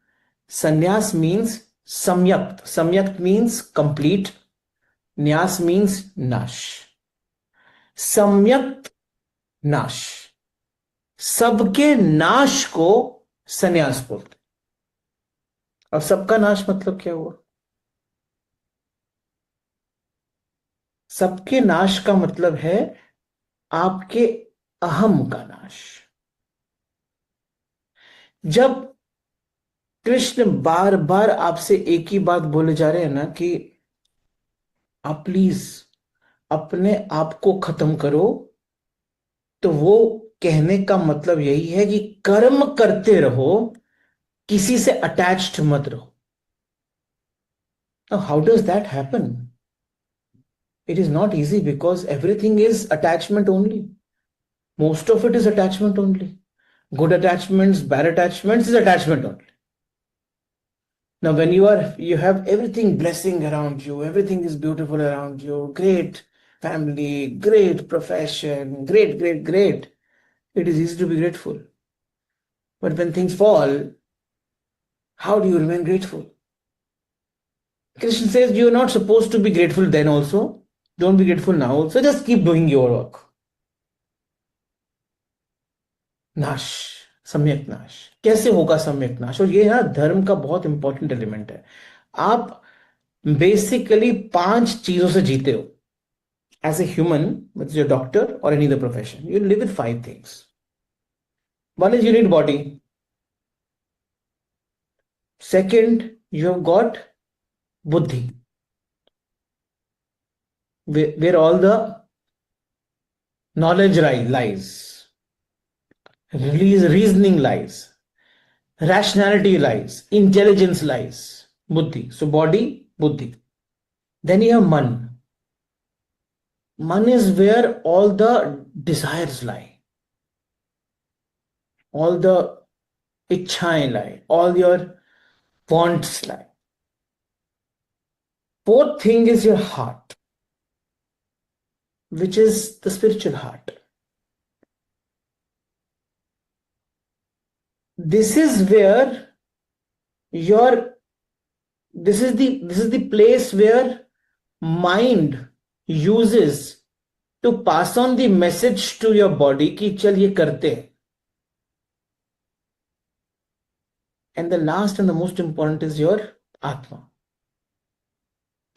Sannyas means samyakt. Samyakt means complete. Nyas means nash. Samyakt nash. सबके नाश को संन्यास बोलते. अब सबका नाश मतलब क्या हुआ? सबके नाश का मतलब है आपके अहम का नाश. जब कृष्ण बार बार आपसे एक ही बात बोले जा रहे हैं ना कि आप प्लीज अपने आप को खत्म करो, तो वो कहने का मतलब यही है कि कर्म करते रहो, किसी से अटैच्ड मत रहो. Now, how does that happen? It is not easy because everything is attachment only. Most of it is attachment only. Good attachments, bad attachments is attachment only. Now, when you have everything blessing around you, everything is beautiful around you, great family, great profession, great, it is easy to be grateful. But when things fall, how do you remain grateful? Krishna says you are not supposed to be grateful then also. Don't be grateful now. So just keep doing your work. नाश, सम्यक नाश कैसे होगा? सम्यक नाश, और ये ना धर्म का बहुत इंपॉर्टेंट एलिमेंट है। आप बेसिकली 5 चीजों से जीते हो as a human, with your doctor और any other profession. You live with 5 things. One is you need body. Second, you have got buddhi, where all the knowledge lies, reasoning lies, rationality lies, intelligence lies. Buddhi. So body, buddhi. Then you have man. Man is where all the desires lie, all the ichhaएं lie, all your wants lie. Fourth thing is your heart, which is the spiritual heart. This is where your this is the place where mind uses to pass on the message to your body कि चल ये करते हैं. And the last and the most important is your आत्मा.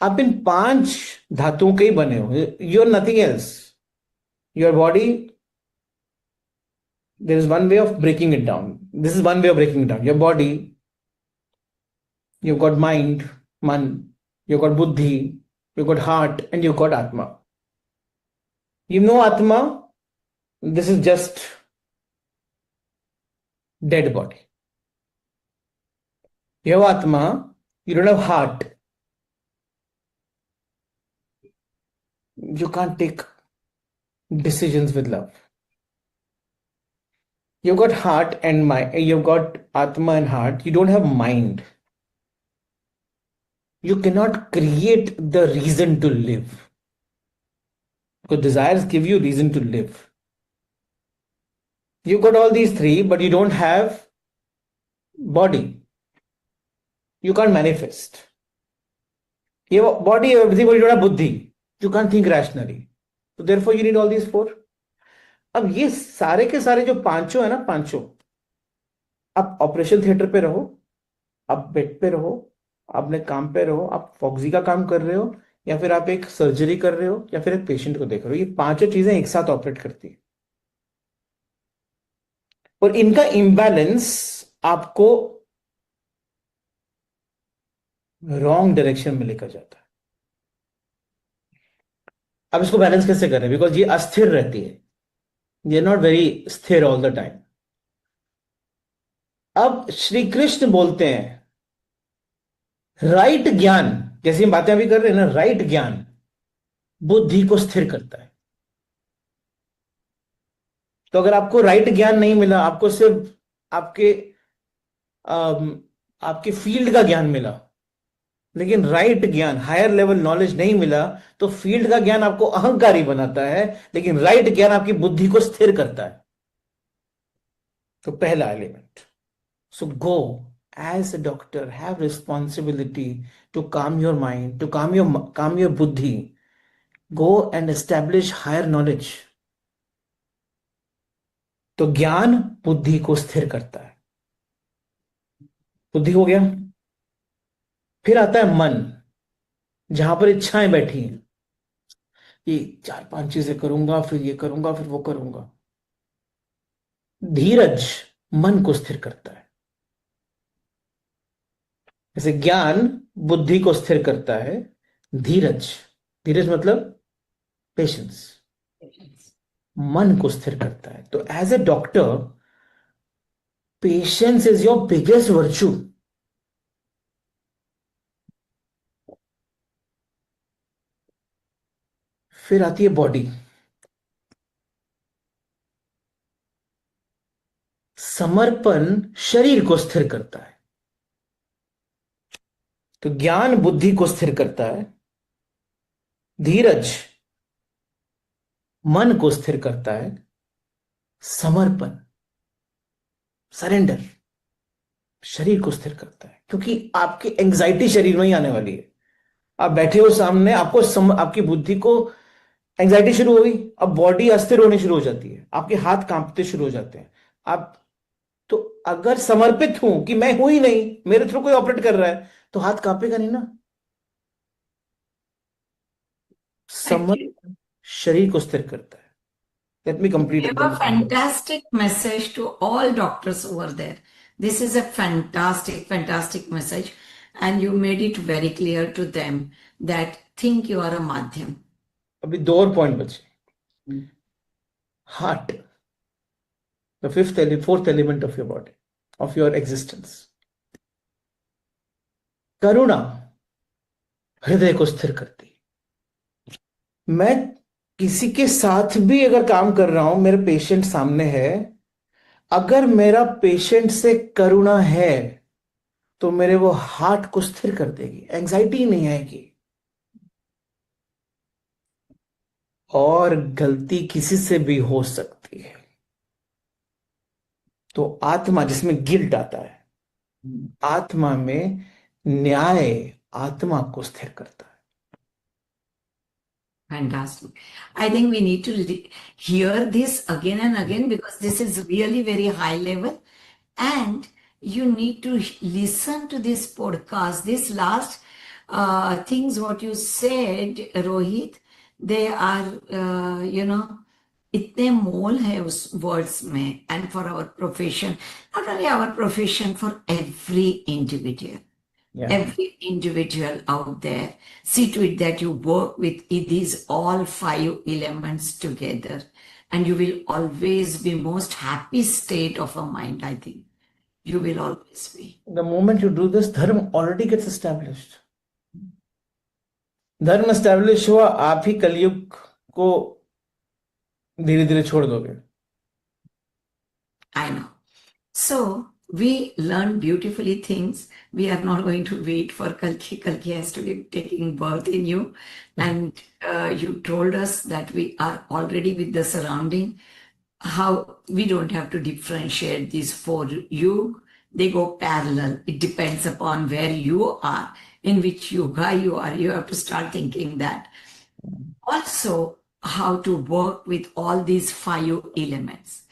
आप इन 5 धातुओं के ही बने हो. You are nothing else. Your body, there is one way of breaking it down. This is one way of breaking it down. Your body, you've got mind, man, you've got buddhi, you've got heart, and you've got atma. You know atma, this is just dead body. You have atma, you don't have heart. You can't take decisions with love. You've got heart and mind, you've got atma and heart, you don't have mind. You cannot create the reason to live. Because desires give you reason to live. You've got all these 3, but you don't have body. You can't manifest. You have body, you have everything, but you don't have buddhi. You can't think rationally. So therefore you need all these 4. अब ये सारे के सारे जो पांचों है ना, पांचों, आप ऑपरेशन थिएटर पे रहो, आप बेड पे रहो, आप अपने काम पे रहो, आप फॉक्सी का काम कर रहे हो, या फिर आप एक सर्जरी कर रहे हो, या फिर एक पेशेंट को देख रहे हो, ये पांचों चीजें एक साथ ऑपरेट करती है. और इनका इम्बैलेंस आपको रॉन्ग डायरेक्शन में लेकर जाता है. अब इसको बैलेंस कैसे करें? बिकॉज ये अस्थिर रहती है, ये नॉट वेरी स्थिर ऑल द टाइम. अब श्री कृष्ण बोलते हैं राइट ज्ञान, जैसी हम बातें अभी कर रहे हैं ना, राइट ज्ञान बुद्धि को स्थिर करता है. तो अगर आपको राइट ज्ञान नहीं मिला, आपको सिर्फ आपके फील्ड का ज्ञान मिला, लेकिन राइट ज्ञान, हायर लेवल नॉलेज नहीं मिला, तो फील्ड का ज्ञान आपको अहंकारी बनाता है, लेकिन राइट ज्ञान आपकी बुद्धि को स्थिर करता है. तो पहला element. So go as a doctor, have responsibility to calm your mind, to calm your buddhi. Go and establish higher knowledge. तो ज्ञान बुद्धि को स्थिर करता है. बुद्धि हो गया. फिर आता है मन, जहां पर इच्छाएं बैठी हैं. ये 4-5 चीजें करूंगा, फिर ये करूंगा, फिर वो करूंगा. धीरज मन को स्थिर करता है. जैसे ज्ञान बुद्धि को स्थिर करता है, धीरज मतलब पेशेंस मन को स्थिर करता है. तो as a doctor, patience is your biggest virtue. फिर आती है बॉडी. समर्पण शरीर को स्थिर करता है. तो ज्ञान बुद्धि को स्थिर करता है, धीरज मन को स्थिर करता है, समर्पण सरेंडर शरीर को स्थिर करता है. क्योंकि आपकी एंजाइटी शरीर में ही आने वाली है. आप बैठे हो सामने, आपकी बुद्धि को एंजाइटी शुरू हो गई, अब बॉडी अस्थिर होनी शुरू हो जाती है, आपके हाथ कांपते शुरू हो जाते हैं। आप तो अगर समर्पित हूं कि मैं हूं ही नहीं, मेरे थ्रू कोई ऑपरेट कर रहा है, तो हाथ कांपेगा नहीं ना। Actually, समर्पण शरीर को स्थिर करता है। Let me you complete gave a एकदम। fantastic message to all doctors over there. This is a fantastic, fantastic message. And you made it very clear to them that think you are a madhyam. अभी दो और point बचे। Heart, the fourth element of your body, of your existence. करुणा हृदय को स्थिर करती है। मैं किसी के साथ भी अगर काम कर रहा हूं, मेरे पेशेंट सामने है, अगर मेरा पेशेंट से करुणा है तो मेरे वो हार्ट को स्थिर कर देगी, एंजाइटी नहीं आएगी। और गलती किसी से भी हो सकती है, तो आत्मा, जिसमें गिल्ट आता है, आत्मा में न्याय आत्मा को स्थिर करता है। Fantastic. I think we need to hear this again and again because this is really very high level. And you need to listen to this podcast. This last things what you said, Rohit, they are, इतने मोल है उस words में. And for our profession, not only our profession, for every individual. Yeah. Every individual out there, see to it that you work with these all 5 elements together, and you will always be most happy state of a mind. I think you will always be. The moment you do this, dharma already gets established. धर्म establish हुआ, आप ही कलयुग को धीरे धीरे छोड़ दोगे। I know. So we learn beautifully things. We are not going to wait for Kalki. Kalki has to be taking birth in you. And you told us that we are already with the surrounding. How we don't have to differentiate these 4 you. They go parallel. It depends upon where you are, in which yoga you are. You have to start thinking that. Also, how to work with all these 5 elements.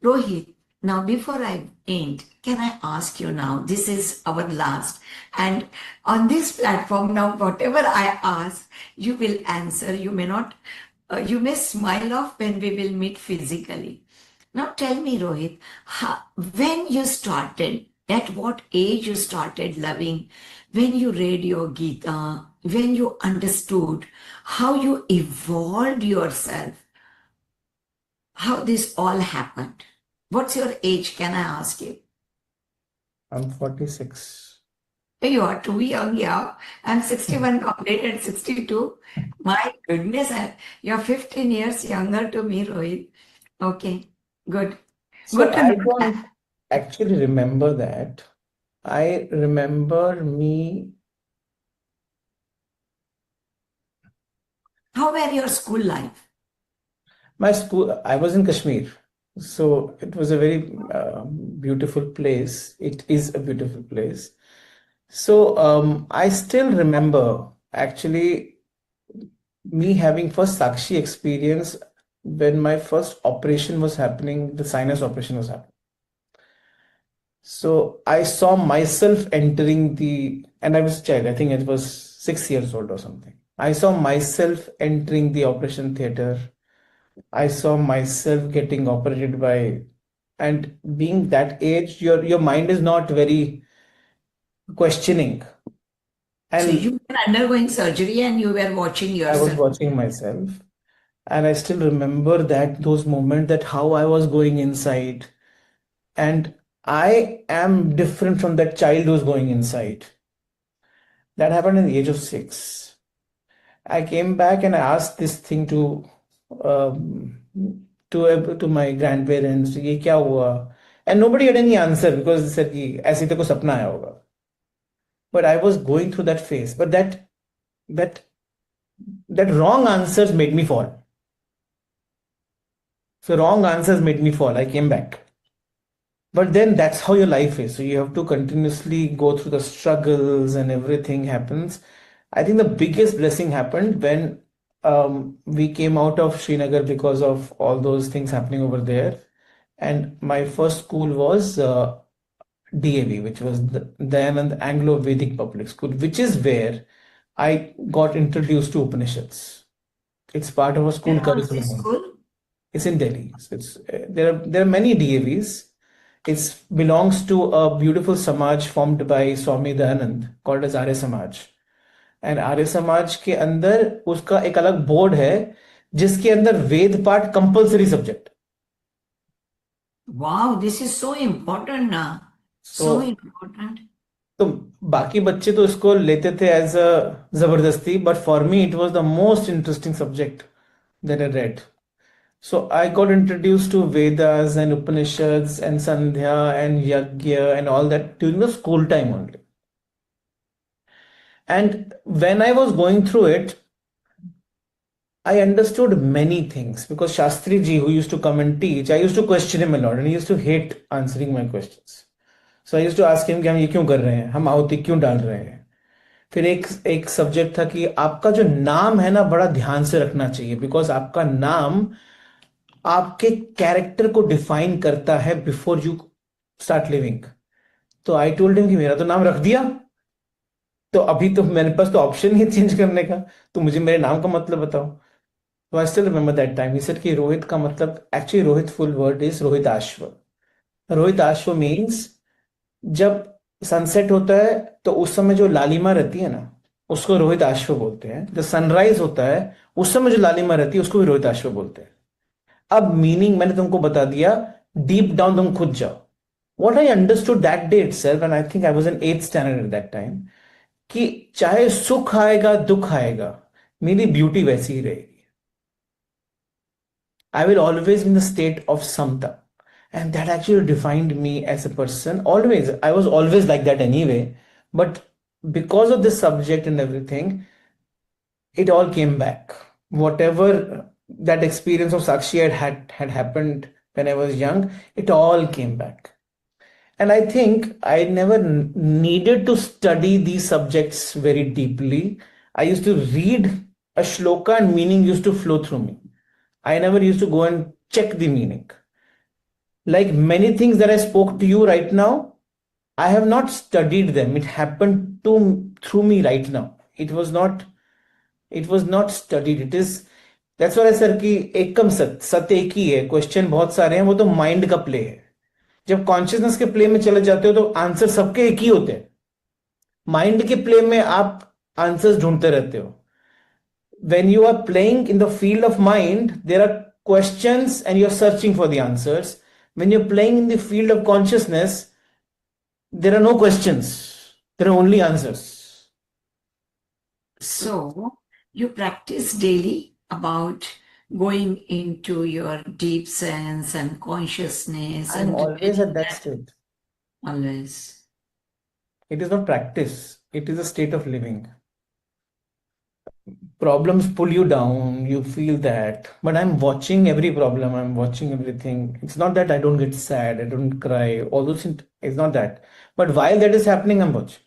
Rohit, now before I end, can I ask you now, this is our last, and on this platform now, whatever I ask, you will answer. You may not, you may smile off when we will meet physically. Now tell me, Rohit, when you started, at what age you started loving, when you read your Gita, when you understood how you evolved yourself, how this all happened? What's your age, can I ask you? I'm 46. You are too young, yeah. I'm 61, completed 62. My goodness, you're 15 years younger to me, Rohit. Okay, good. So Good to I know that. don't actually remember that. I remember me. How were your school life? My school, I was in Kashmir. So it was a very beautiful place. It is a beautiful place. So I still remember actually me having first Sakshi experience when my first operation was happening, the sinus operation was happening. So I saw myself entering and I was a child, I think it was 6 years old or something. I saw myself entering the operation theater. I saw myself getting operated by, and being that age, your mind is not very questioning. So And you were undergoing surgery and you were watching I was yourself. watching myself, and I still remember those moments, that how I was going inside, and I am different from that child who's going inside. That happened at the age of 6. I came back and I asked this thing um, to my grandparents, ये क्या हुआ? And nobody had any answer because they said कि ऐसे तो कोई सपना आया होगा. But I was going through that phase. But that wrong answers made me fall. So wrong answers made me fall. I came back. But then that's how your life is. So you have to continuously go through the struggles and everything happens. I think the biggest blessing happened when we came out of Srinagar because of all those things happening over there. And my first school was DAV, which was the Dayanand Anglo-Vedic Public School, which is where I got introduced to Upanishads. It's part of a school Where was this curriculum. school? It's in Delhi. So it's there are many DAVs. It belongs to a beautiful Samaj formed by Swami Dayanand called as Arya Samaj. And Arya Samaj के अंदर उसका एक अलग board है जिसके अंदर वेद पाठ compulsory subject. Wow, this is so important now. So So important. तो बाकी बच्चे तो इसको लेते थे एज अ जबरदस्ती, but for me it was the most interesting subject that I read. So I got introduced to Vedas and Upanishads and Sandhya and Yagya and all that during the school time only. And when I was going through it, I understood many things because Shastri ji, who used to come and teach, I used to question him a lot and he used to hate answering my questions. So I used to ask him कि हम ये क्यों कर रहे हैं, हम आहुति क्यों डाल रहे हैं. फिर एक सब्जेक्ट था कि आपका जो नाम है ना बड़ा ध्यान से रखना चाहिए बिकॉज आपका नाम आपके कैरेक्टर को डिफाइन करता है बिफोर यू स्टार्ट लिविंग. तो आई टोल्ड हिम कि मेरा तो नाम रख दिया, तो अभी तो मेरे पास तो ऑप्शन नहीं है चेंज करने का, तो मुझे मेरे नाम का मतलब बताओ. तो I still remember that time he said कि रोहित का मतलब, actually Rohit full word is Rohit Ashwa. Rohit Ashwa means जब सनसेट होता है तो उस समय जो लालिमा रहती है ना उसको रोहित आश्व बोलते हैं. जब सनराइज होता है उस समय जो लालिमा रहती है उसको भी रोहित आश्व बोलते हैं. अब मीनिंग मैंने तुमको बता दिया, डीप डाउन तुम खुद जाओ. What I understood that day itself, and I think I was in 8th standard at that time, कि चाहे सुख आएगा दुख आएगा मेरी ब्यूटी वैसी ही रहेगी. I will always in the state of समता. And that actually defined me as a person. Always, I was always like that anyway. But because of this subject and everything, it all came back. Whatever that experience of Sakshi had happened when I was young, it all came back. And I think I never needed to study these subjects very deeply. I used to read a shloka and meaning used to flow through me. I never used to go and check the meaning. Like many things that I spoke to you right now, I have not studied them. It happened through me right now. It was not studied. It is, that's what I said कि एकम सत्य एक ही है, question बहुत सारे हैं, वो तो mind का प्ले है. जब कॉन्शियसनेस के प्ले में चले जाते हो तो आंसर सबके एक ही होते हैं. माइंड के प्ले में आप आंसर्स ढूंढते रहते हो. When you are playing in the field of mind, there are questions and you're searching for the answers. When you're playing in the field of consciousness, there are no questions. There are only answers. So you practice daily about going into your deep sense and consciousness I'm and always at that state. always. It is not practice. It is a state of living. Problems pull you down, you feel that. But I'm watching every problem, I'm watching everything. It's not that I don't get sad, I don't cry, all those things. It's not that. But while that is happening, I'm watching.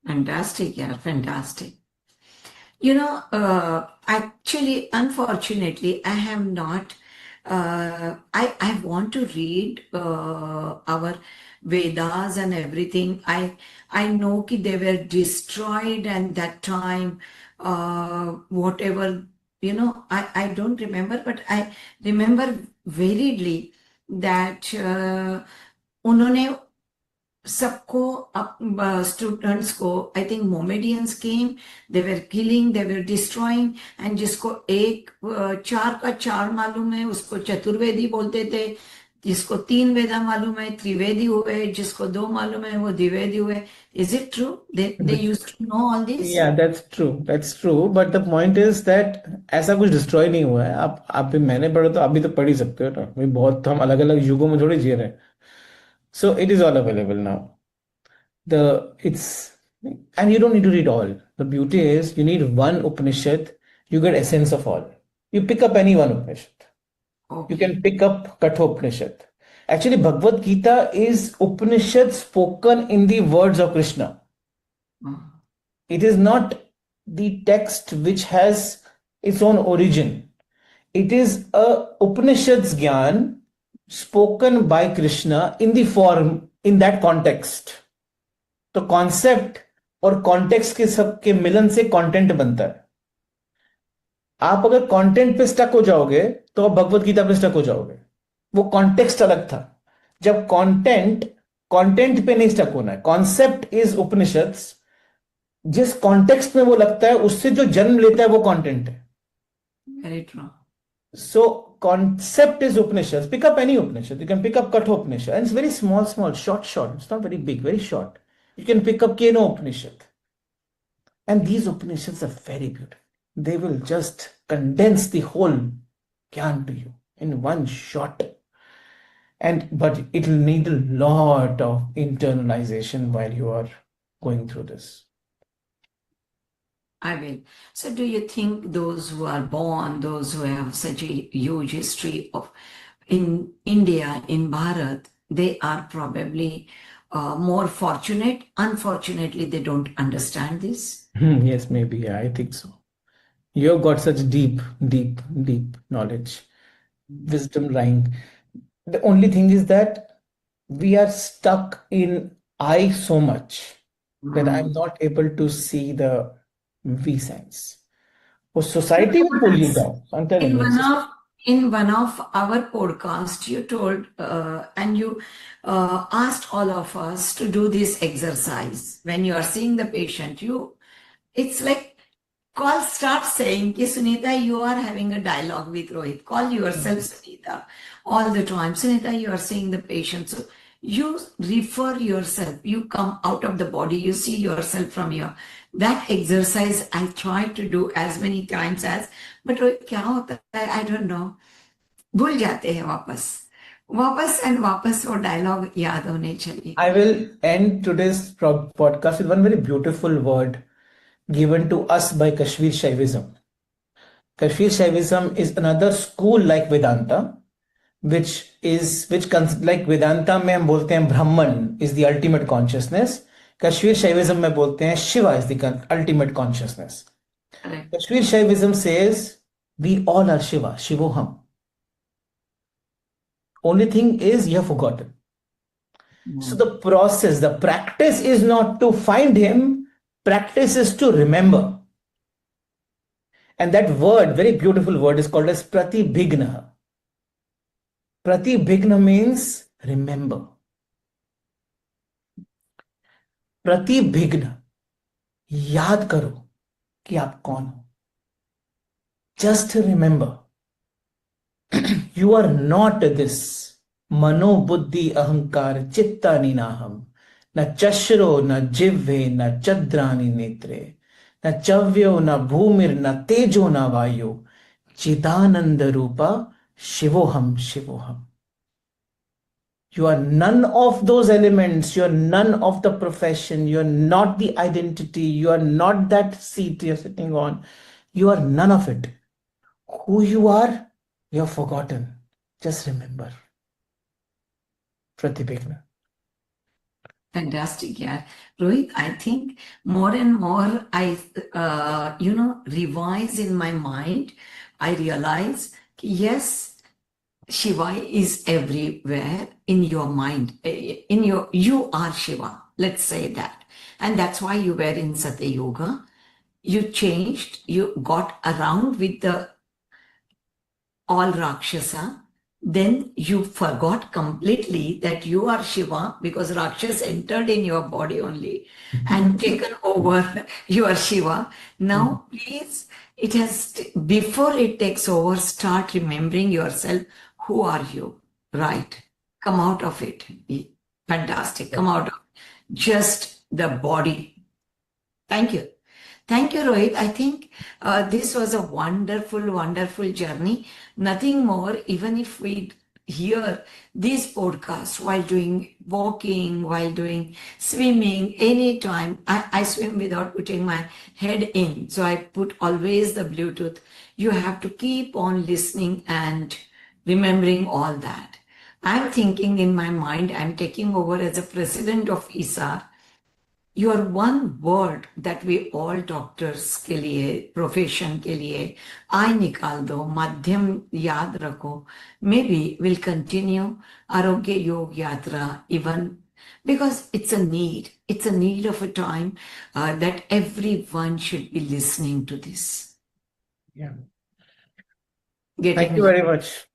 Fantastic, yeah, fantastic. Actually, unfortunately, I have not. I want to read our Vedas and everything. I know that they were destroyed and that time, whatever, I don't remember, but I remember vividly that उन्होंने सबको students को, I think Mohammedans came, they were killing, they were destroying, and जिसको एक चार का चार मालूम है उसको चतुर्वेदी बोलते थे, जिसको 3 वेदा मालूम है त्रिवेदी हुए, जिसको 2 मालूम है वो द्विवेदी हुए. Is it true? They used to know all this? Yeah, that's true. But the point is that ऐसा कुछ डिस्ट्रॉय नहीं हुआ है. आप भी, मैंने पढ़ा तो आप भी तो पढ़ ही सकते हो ना भाई. बहुत हम अलग अलग युगों में थोड़ी जी रहे हैं. So it is all available now. It's, and you don't need to read all. The beauty is you need one Upanishad, you get essence of all. You pick up any one Upanishad. You can pick up Kathopanishad. Actually, Bhagavad Gita is Upanishad spoken in the words of Krishna. Mm. It is not the text which has its own origin. It is a Upanishad's Gyan spoken by Krishna in the form, in that context. तो concept और context के सब के मिलन से content बनता है. आप अगर कंटेंट पे स्टक हो जाओगे तो आप भगवत गीता पे स्टक हो जाओगे. वो कॉन्टेक्स्ट अलग था. जब कंटेंट कंटेंट पे नहीं स्टक होना है. Concept is Upanishads. जिस कॉन्टेक्स्ट में वो लगता है उससे जो जन्म लेता है वो कंटेंट है. Very true. So concept is Upanishads. Pick up any Upanishad. You can pick up Katha Upanishad. And it's very small, short. It's not very big, very short. You can pick up Keno Upanishad. And these Upanishads are very beautiful. They will just condense the whole Gyan to you in one shot. But it will need a lot of internalization while you are going through this. I will. So do you think those who are born, those who have such a huge history of in India, in Bharat, they are probably more fortunate? Unfortunately, they don't understand this. Yes, maybe. Yeah, I think so. You have got such deep knowledge, wisdom lying. The only thing is that we are stuck in I so much that I'm not able to see the V signs. वो society will pull you down. I'm telling you. In one of our podcasts, you told and you asked all of us to do this exercise. When you are seeing the patient, it's like start saying, Ki Sunita, you are having a dialogue with Rohit. Call yourself Sunita all the time. Sunita, you are seeing the patient. So you refer yourself, you come out of the body, you see yourself from here. That exercise I try to do as many times as, but Rohit, क्या होता है? I don't know. भूल जाते हैं वापस वो dialogue याद होने चाहिए. I will end today's podcast with one very beautiful word given to us by Kashmir Shaivism. Kashmir Shaivism is another school like Vedanta, which like Vedanta में हम बोलते हैं Brahman is the ultimate consciousness. Kashmir Shaivism में बोलते हैं Shiva is the ultimate consciousness. Correct. Kashmir Shaivism says we all are Shiva, Shivoham. Only thing is you have forgotten. So the process, the practice is not to find him, practice is to remember. And that word, very beautiful word, is called as pratibhigna. Pratibhigna means remember. Pratibhigna, याद करो कि आप कौन हो. Just remember, you are not this mano buddhi ahankar chitta ninaham, na chashro na jivve na chadrani netre, na chavyo na bhumir na tejo na vayu, chidananda rupa shivoham shivoham. You are none of those elements. You are none of the profession. You are not the identity. You are not that seat you're sitting on. You are none of it. Who you are, you have forgotten. Just remember. Pratibhigna. Fantastic, yeah. Rohit, I think more and more I, revise in my mind. I realize, yes, Shiva is everywhere in your mind. You are Shiva. Let's say that. And that's why you were in Satya Yoga. You changed, you got around with the all Rakshasa. Then you forgot completely that you are Shiva because Rakshas entered in your body only and taken over your Shiva. Now, please, before it takes over, start remembering yourself. Who are you? Right. Come out of it. Fantastic. Come out of just the body. Thank you. Thank you, Rohit. I think this was a wonderful, wonderful journey. Nothing more, even if we hear these podcasts while doing walking, while doing swimming, anytime. I swim without putting my head in. So I put always the Bluetooth. You have to keep on listening and remembering all that. I'm thinking in my mind, I'm taking over as a president of ISAR. your one word that we all doctors के लिए profession के लिए I निकाल दो माध्यम याद रखो, maybe we'll continue आरोग्य योग यात्रा even because it's a need of a time that everyone should be listening to this. Yeah. Getting Thank you me? very much.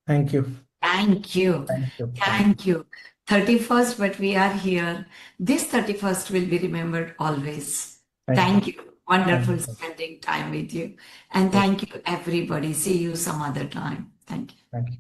Thank you. Thank you. Thank you. Thank you. 31st, but we are here. This 31st will be remembered always. Thank you. Wonderful Thank you. spending time with you. And thank you, everybody. See you some other time. Thank you. Thank you.